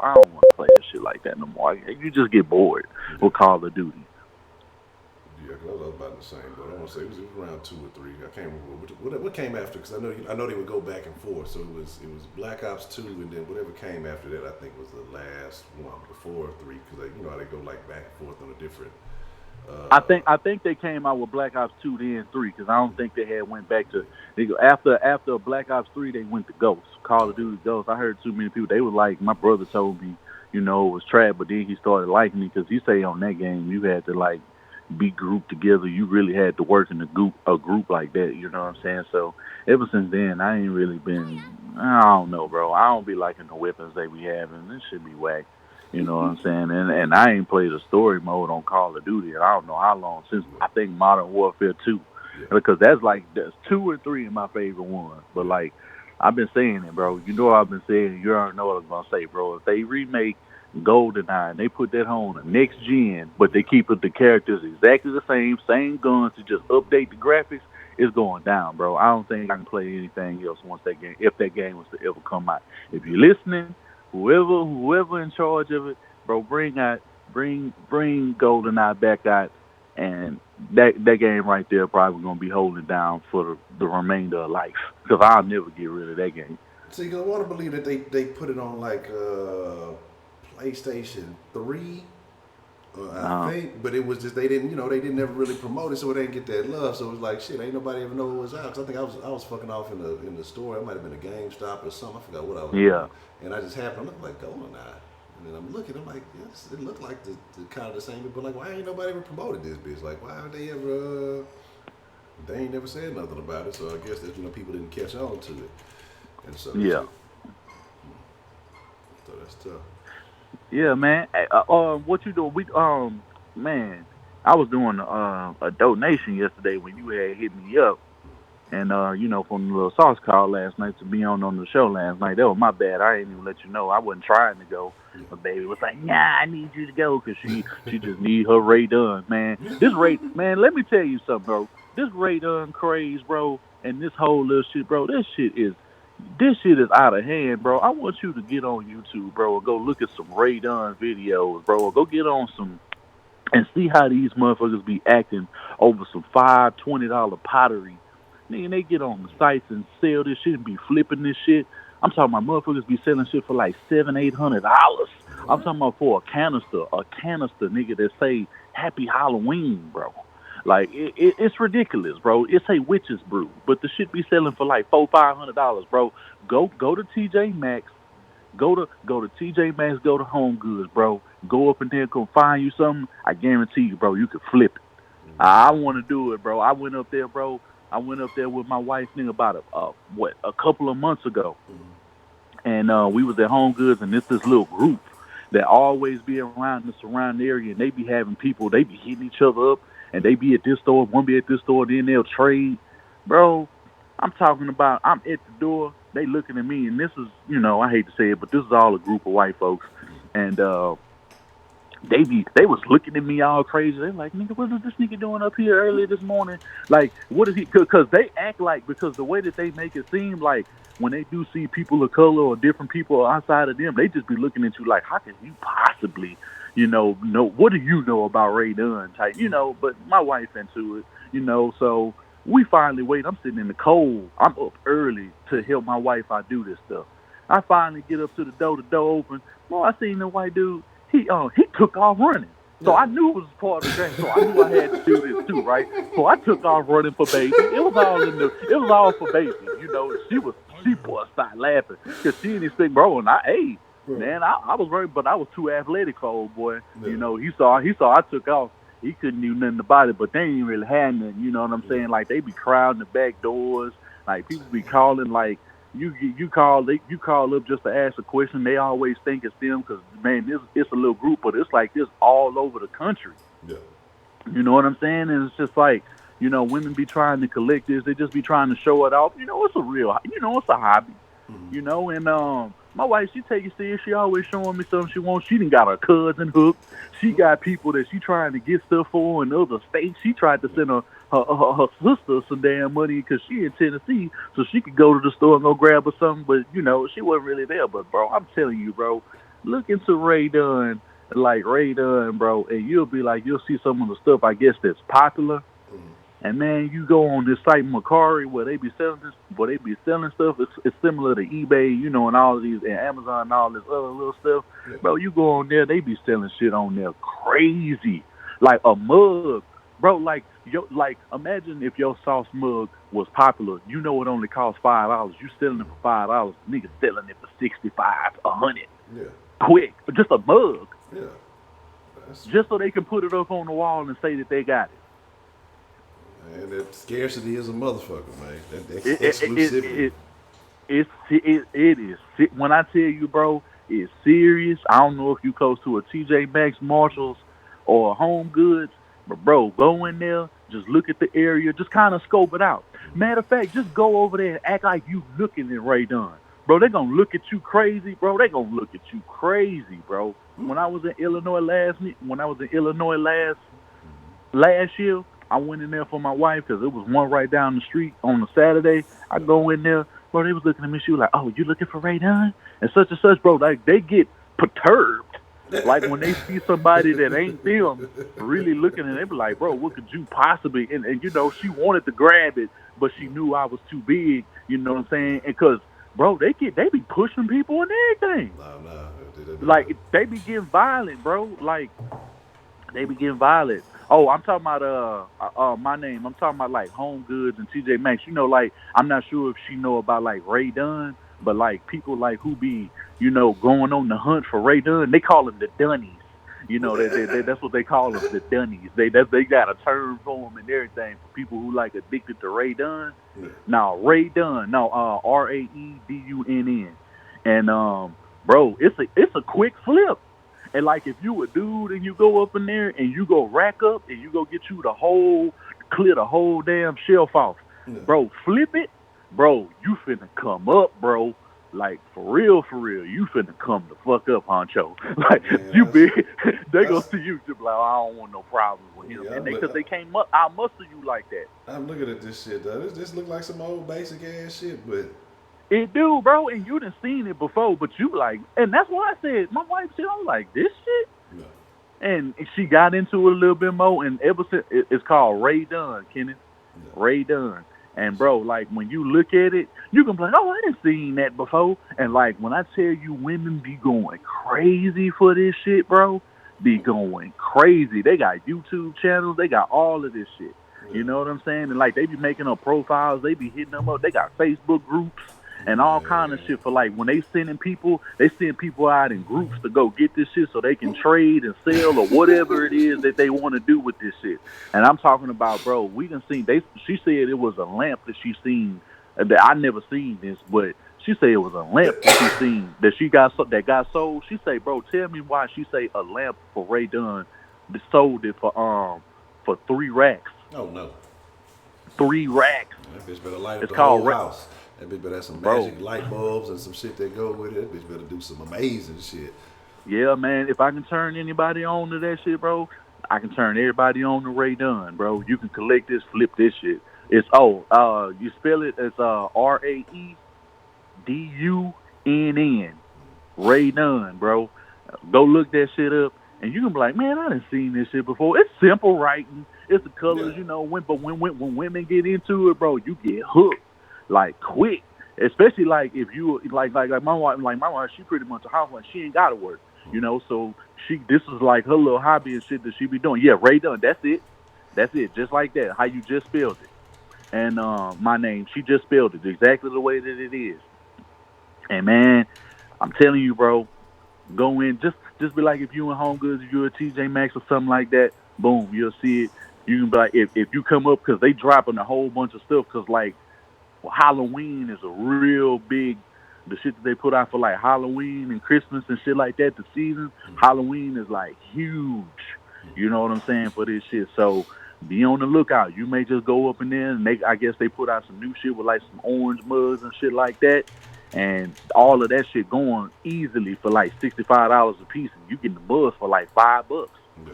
play that shit like that no more. You just get bored with Call of Duty. Yeah, cause I was about the same, but I want to say it was around 2 or 3. I can't remember what came after. Because I know they would go back and forth. So it was Black Ops 2, and then whatever came after that, I think was the last one before 3. Because how they go like back and forth on a different. I think they came out with Black Ops 2 then 3 because I don't think they had went back to after Black Ops 3 they went to Ghost, Call of Duty Ghost. I heard too many people. They were like, my brother told me, it was trash, but then he started liking me because he say on that game you had to like be grouped together. You really had to work in a group like that. You know what I'm saying? So ever since then, I ain't really been. I don't know, bro. I don't be liking the weapons they be having. This should be whack. You know what I'm saying? And I ain't played a story mode on Call of Duty, and I don't know how long since I think Modern Warfare 2, because that's 2 and 3 in my favorite ones. But like I've been saying it, bro. You know what I've been saying. You already know what I'm gonna say, bro. If they remake GoldenEye and they put that on the next gen, but they keep the characters exactly the same guns to just update the graphics, it's going down, bro. I don't think I can play anything else if that game was to ever come out. If you're listening, whoever in charge of it, bro, bring GoldenEye back out, and that game right there probably gonna be holding down for the remainder of life because I'll never get rid of that game. See, cause I want to believe that they put it on like PlayStation 3. I think, but it was just they didn't never really promote it, so it didn't get that love. So it was like shit, ain't nobody ever know it was out. Cause I think I was fucking off in the store. It might have been a GameStop or something. I forgot what I was. Yeah. And I just happened to look like GoldenEye, and then I'm looking. I'm like, yes, it looked like the kind of the same. But like, why ain't nobody ever promoted this bitch? Like, why haven't they ever? They ain't never said nothing about it. So I guess that people didn't catch on to it. And so yeah. So that's tough. Yeah, man. What you doing? Man, I was doing a donation yesterday when you had hit me up, and from the little sauce call last night to be on the show last night. That was my bad. I didn't even let you know. I wasn't trying to go. My baby was like, "Nah, I need you to go," because she just need her Ray done, man. This Ray, man. Let me tell you something, bro. This Ray done craze, bro, and this whole little shit, bro. This shit is out of hand, bro. I want you to get on YouTube, bro, and go look at some Ray Dunn videos, bro. Or go get on some and see how these motherfuckers be acting over some $20 pottery. Nigga, they get on the sites and sell this shit and be flipping this shit. I'm talking about motherfuckers be selling shit for like $700-800. I'm talking about for a canister, nigga, that say Happy Halloween, bro. Like it's ridiculous, bro. It's a witch's brew, but the shit be selling for like $400-500, bro. Go to TJ Maxx, Go to TJ Maxx, go to Home Goods, bro. Go up in there, go find you something. I guarantee you, bro, you can flip it. I want to do it, bro. I went up there, bro. I went up there with my wife, nigga, about a couple of months ago, and we was at Home Goods, and this little group that always be around the surrounding area, and they be having people, they be hitting each other up, and they be at this store, one be at this store, then they'll trade, bro. I'm talking about, I'm at the door, they looking at me, and this is, I hate to say it, but this is all a group of white folks, and they was looking at me all crazy. They like, nigga, what is this nigga doing up here early this morning? Like, what is he? Because they act like, because the way that they make it seem like when they do see people of color or different people outside of them, they just be looking at you like, how can you possibly, know what do you know about Ray Dunn type, But my wife into it, so we finally wait. I'm sitting in the cold. I'm up early to help my wife out do this stuff. I finally get up to the door open. Well, I seen the white dude. He took off running. So I knew it was part of the game. So I knew I had to do this too, right? So I took off running for baby. It was all for baby. She bust out laughing because she didn't expect, bro. And I was running, but I was too athletic for old boy. Yeah. He saw I took off. He couldn't do nothing about it, but they ain't really had nothing. You know what I'm saying? Like they be crowding the back doors. Like people be calling like. You call up just to ask a question. They always think it's them because, man, it's a little group, but it's like this all over the country. Yeah. You know what I'm saying? And it's just like, women be trying to collect this. They just be trying to show it off. It's a real, it's a hobby. Mm-hmm. And my wife, she take it serious. She always showing me something she wants. She done got her cousin hooked. She got people that she trying to get stuff for in other states. She tried to send her sister some damn money because she in Tennessee so she could go to the store and go grab her something, but she wasn't really there. But bro, I'm telling you, bro, look into Ray Dunn, bro, and you'll see some of the stuff I guess that's popular. And man, you go on this site Macari where they be selling stuff. It's similar to eBay, and all of these, and Amazon and all this other little stuff. Yeah. Bro, you go on there, they be selling shit on there crazy, like a mug, bro. Like imagine if your sauce mug was popular. It only costs $5. You selling it for $5. Niggas selling it for $65, $100. Yeah. Quick, just a mug. Yeah. Just so they can put it up on the wall and say that they got it. And that scarcity is a motherfucker, man. That exclusivity. It is. When I tell you, bro, it's serious. I don't know if you close to a TJ Maxx, Marshalls, or a Home Goods, but bro, go in there, just look at the area, just kind of scope it out. Matter of fact, just go over there and act like you looking at Ray Dunn. Bro, they're going to look at you crazy, bro. They're going to look at you crazy, bro. When I was in Illinois last year, I went in there for my wife because it was one right down the street on a Saturday. I go in there, bro, they was looking at me. She was like, oh, you looking for Ray Dunn? And such, bro. Like, they get perturbed. Like, when they see somebody that ain't them really looking, and they be like, bro, what could you possibly? And she wanted to grab it, but she knew I was too big. You know what I'm saying? And because, bro, they be pushing people and everything. No. Like, they be getting violent, bro. Like, they be getting violent. Oh, I'm talking about I'm talking about like Home Goods and TJ Maxx. Like I'm not sure if she know about like Ray Dunn, but like people like who be going on the hunt for Ray Dunn. They call them the Dunnies. That's what they call them, the Dunnies. They got a term for them and everything for people who like addicted to Ray Dunn. Yeah. Now Ray Dunn, RAEDUNN, and bro, it's a quick flip. And like if you a dude and you go up in there and you go rack up and you go get you clear the whole damn shelf off, bro, flip it, bro, you finna come up, bro. Like for real, you finna come the fuck up, Honcho. Like they gonna see you just like, I don't want no problems with him, and because they came up, I muster you like that. I'm looking at this shit though. This look like some old basic ass shit, but. It do, bro, and you done seen it before, but you like, and that's why I said, my wife said, I'm like, this shit? No. And she got into it a little bit more, and ever since, it's called Ray Dunn, Kenneth. No. Ray Dunn. And, bro, like, when you look at it, you can be like, oh, I done seen that before. And, like, when I tell you women be going crazy for this shit, bro, be going crazy. They got YouTube channels. They got all of this shit. Yeah. You know what I'm saying? And, like, they be making up profiles. They be hitting them up. They got Facebook groups. and all kind of shit for like when they send people out in groups to go get this shit so they can trade and sell or whatever it is that they want to do with this shit. And I'm talking about, bro, we done seen she said it was a lamp that she seen that I never seen this, but she said it was a lamp that she seen that got sold. She say, bro, tell me why she say a lamp for Ray Dunn sold it for 3 racks. Oh no. 3 racks. That bitch better light up It's the called whole house. That bitch better have some magic light bulbs and some shit that go with it. That bitch better do some amazing shit. Yeah, man. If I can turn anybody on to that shit, bro, I can turn everybody on to Ray Dunn, bro. You can collect this, flip this shit. It's you spell it as RAEDUNN. Ray Dunn, bro. Go look that shit up, and you can be like, man, I done seen this shit before. It's simple writing. It's the colors, you know. But when women get into it, bro, you get hooked like quick. Especially like if you like my wife, she pretty much a housewife. She ain't gotta work, you know. So this is like her little hobby and shit that she be doing. Yeah, Ray Dunn. That's it. Just like that. How you just spelled it. And my name, she just spelled it exactly the way that it is. And man, I'm telling you, bro, go in. Just be like if you in Home Goods, if you're a TJ Maxx or something like that. Boom, you'll see it. You can be like if you come up because they dropping a whole bunch of stuff because like Halloween is a real big. The shit that they put out for like Halloween and Christmas and shit like that. The season Halloween is like huge. You know what I'm saying for this shit. So be on the lookout. You may just go up in there and I guess they put out some new shit with like some orange mugs and shit like that. And all of that shit going easily for like $65 a piece, and you get the mugs for like $5. Yeah.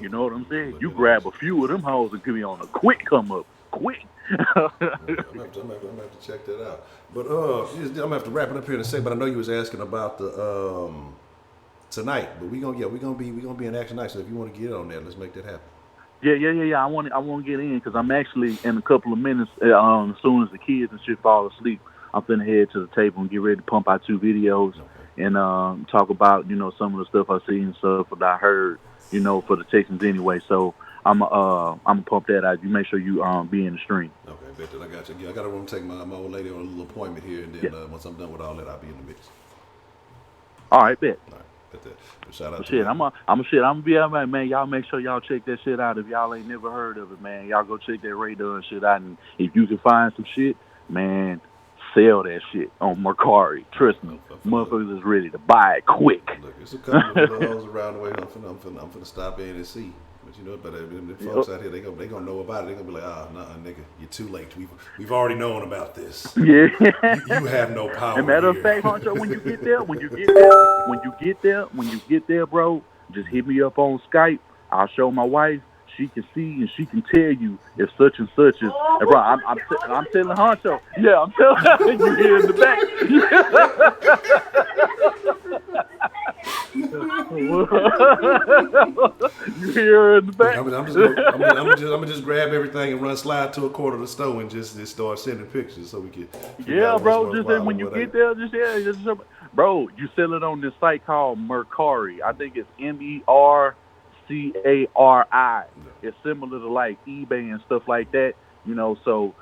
You know what I'm saying? You grab a few of them hoes and could be on a quick come up, quick. I'm gonna have to check that out. But I'm gonna have to wrap it up here in a second. But I know you was asking about the tonight. But we gonna be in action tonight. So if you want to get on there, let's make that happen. Yeah. I want to get in because I'm actually in a couple of minutes. As soon as the kids and shit fall asleep, I'm finna head to the table and get ready to pump out 2 videos and talk about some of the stuff I see and stuff that I heard for the Texans anyway. So I'm pump that out. You make sure you be in the stream. Okay, bet that I got you. Yeah, I got to run take my old lady on a little appointment here, and then once I'm done with all that, I'll be in the mix. All right, bet. All right, bet that. But shout out to shit. I'm gonna be out, man. Y'all make sure y'all check that shit out. If y'all ain't never heard of it, man, y'all go check that Ray Dunn shit out. And if you can find some shit, man, sell that shit on Mercari. Trust me, motherfuckers is ready to buy it quick. Look, there's a couple of hoes around the way. I'm finna stop in and see. But the folks out here, they gonna know about it. They gonna be like, nah, nigga, you're too late. We've already known about this. Yeah. You have no power. As a matter of fact, Honcho, when you get there, bro, just hit me up on Skype. I'll show my wife. She can see and she can tell you if such and such is. And bro, I'm telling Honcho. Yeah, I'm telling you here in the back. You hear in the back. I'm gonna just grab everything and slide to a corner of the store and just start sending pictures so we can. Yeah, bro. Just then when you get there, bro, you sell it on this site called Mercari. I think it's MERCARI. It's similar to like eBay and stuff like that, So,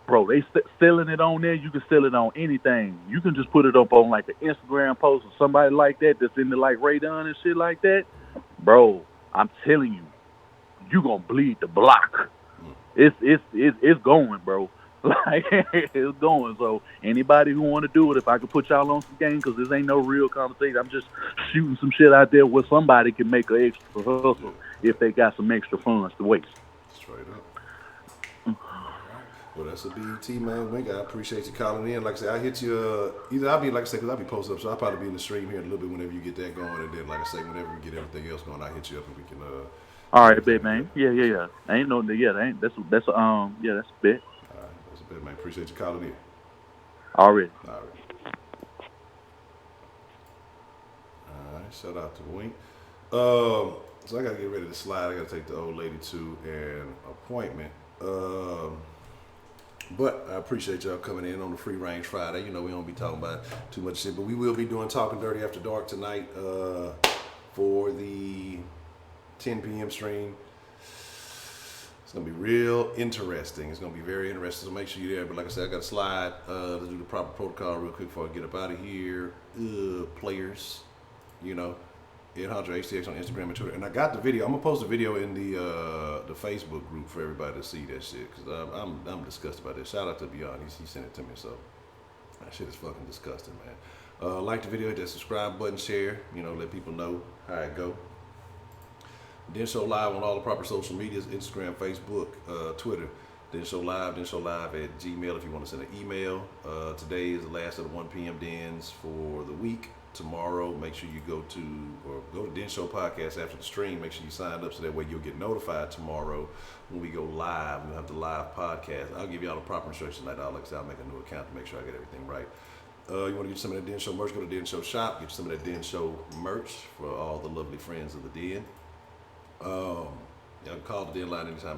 bro, they selling it on there. You can sell it on anything. You can just put it up on like an Instagram post or somebody like that that's into like Ray Dunn and shit like that, bro. I'm telling you, you gonna bleed the block. It's going, bro. Like it's going. So anybody who want to do it, if I could put y'all on some game, because this ain't no real conversation. I'm just shooting some shit out there where somebody can make an extra hustle if they got some extra funds to waste. Straight up. Well, that's a BET, man. Wink, I appreciate you calling in. Like I said, I hit you. Either I'll be, like I said, because I'll be posted up, so I'll probably be in the stream here in a little bit whenever you get that going, and then, like I say, whenever we get everything else going, I'll hit you up and we can. All right, bet, man. Yeah. Ain't no, yeah, that's a bet. All right, that's a bet, man. Appreciate you calling in. Already. All right. Shout out to Wink. So I gotta get ready to slide. I gotta take the old lady to an appointment. But I appreciate y'all coming in on the Free Range Friday. We don't be talking about too much shit, but we will be doing Talking Dirty After Dark tonight for the 10 p.m. stream. It's gonna be real interesting. It's gonna be very interesting. So make sure you're there. But like I said, I got to slide. Let's do the proper protocol real quick before I get up out of here. Players, you know, Honcho HTX on Instagram and Twitter. And I got the video. I'm gonna post a video in the Facebook group for everybody to see that shit. Cause I'm disgusted by this. Shout out to Beyond. He sent it to me. So that shit is fucking disgusting, man. Like the video, hit that subscribe button, share. You know, let people know how it go. Then Show Live on all the proper social medias, Instagram, Facebook, Twitter. Then Show Live at Gmail if you want to send an email. Today is the last of the 1 p.m. Dens for the week. Tomorrow, make sure you go to Den Show Podcast after the stream. Make sure you sign up so that way you'll get notified tomorrow when we go live. We'll have the live podcast. I'll give you all the proper instructions like that. Like I said, I'll make a new account to make sure I get everything right. You want to get some of that Den Show merch, go to Den Show Shop. Get some of that Den Show merch for all the lovely friends of the Den. Y'all can call the Den line anytime,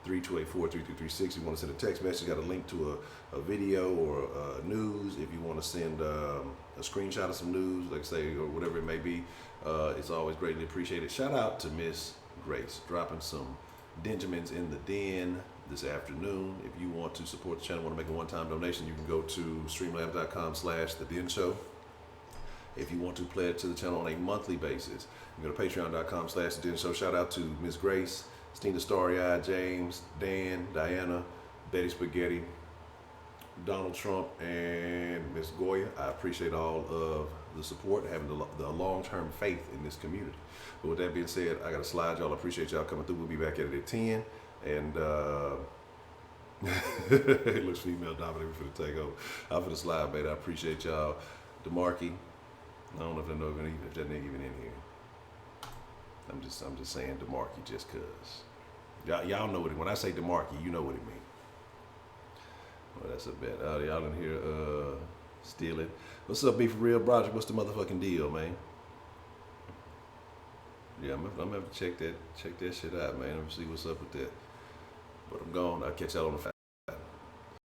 833-284-3336. You want to send a text message, got a link to a video or news. If you want to send a screenshot of some news, like say, or whatever it may be, it's always greatly appreciated. Shout out to Miss Grace, dropping some Benjamins in the Den this afternoon. If you want to support the channel, want to make a one-time donation, you can go to streamlabs.com/The Den Show. If you want to pledge to the channel on a monthly basis, you go to patreon.com/The Den Show. Shout out to Miss Grace, Stina Starry-Eyed, James, Dan, Diana, Betty Spaghetti, Donald Trump, and Miss Goya. I appreciate all of the support, having the long-term faith in this community. But with that being said, I got to slide. Y'all appreciate y'all coming through. We'll be back at it at 10. And it looks female dominated for the take over. I'm for the slide, baby. I appreciate y'all. DeMarkey. I don't know if that nigga even in here. I'm just saying DeMarkey just cause. Y'all know what it, when I say DeMarkey, you know what it means. Well, that's a bet. Y'all in here stealing. What's up, Be For Real Project? What's the motherfucking deal, man? Yeah, I'm gonna have to check that shit out, man. Let me see what's up with that. But I'm gone. I'll catch y'all on the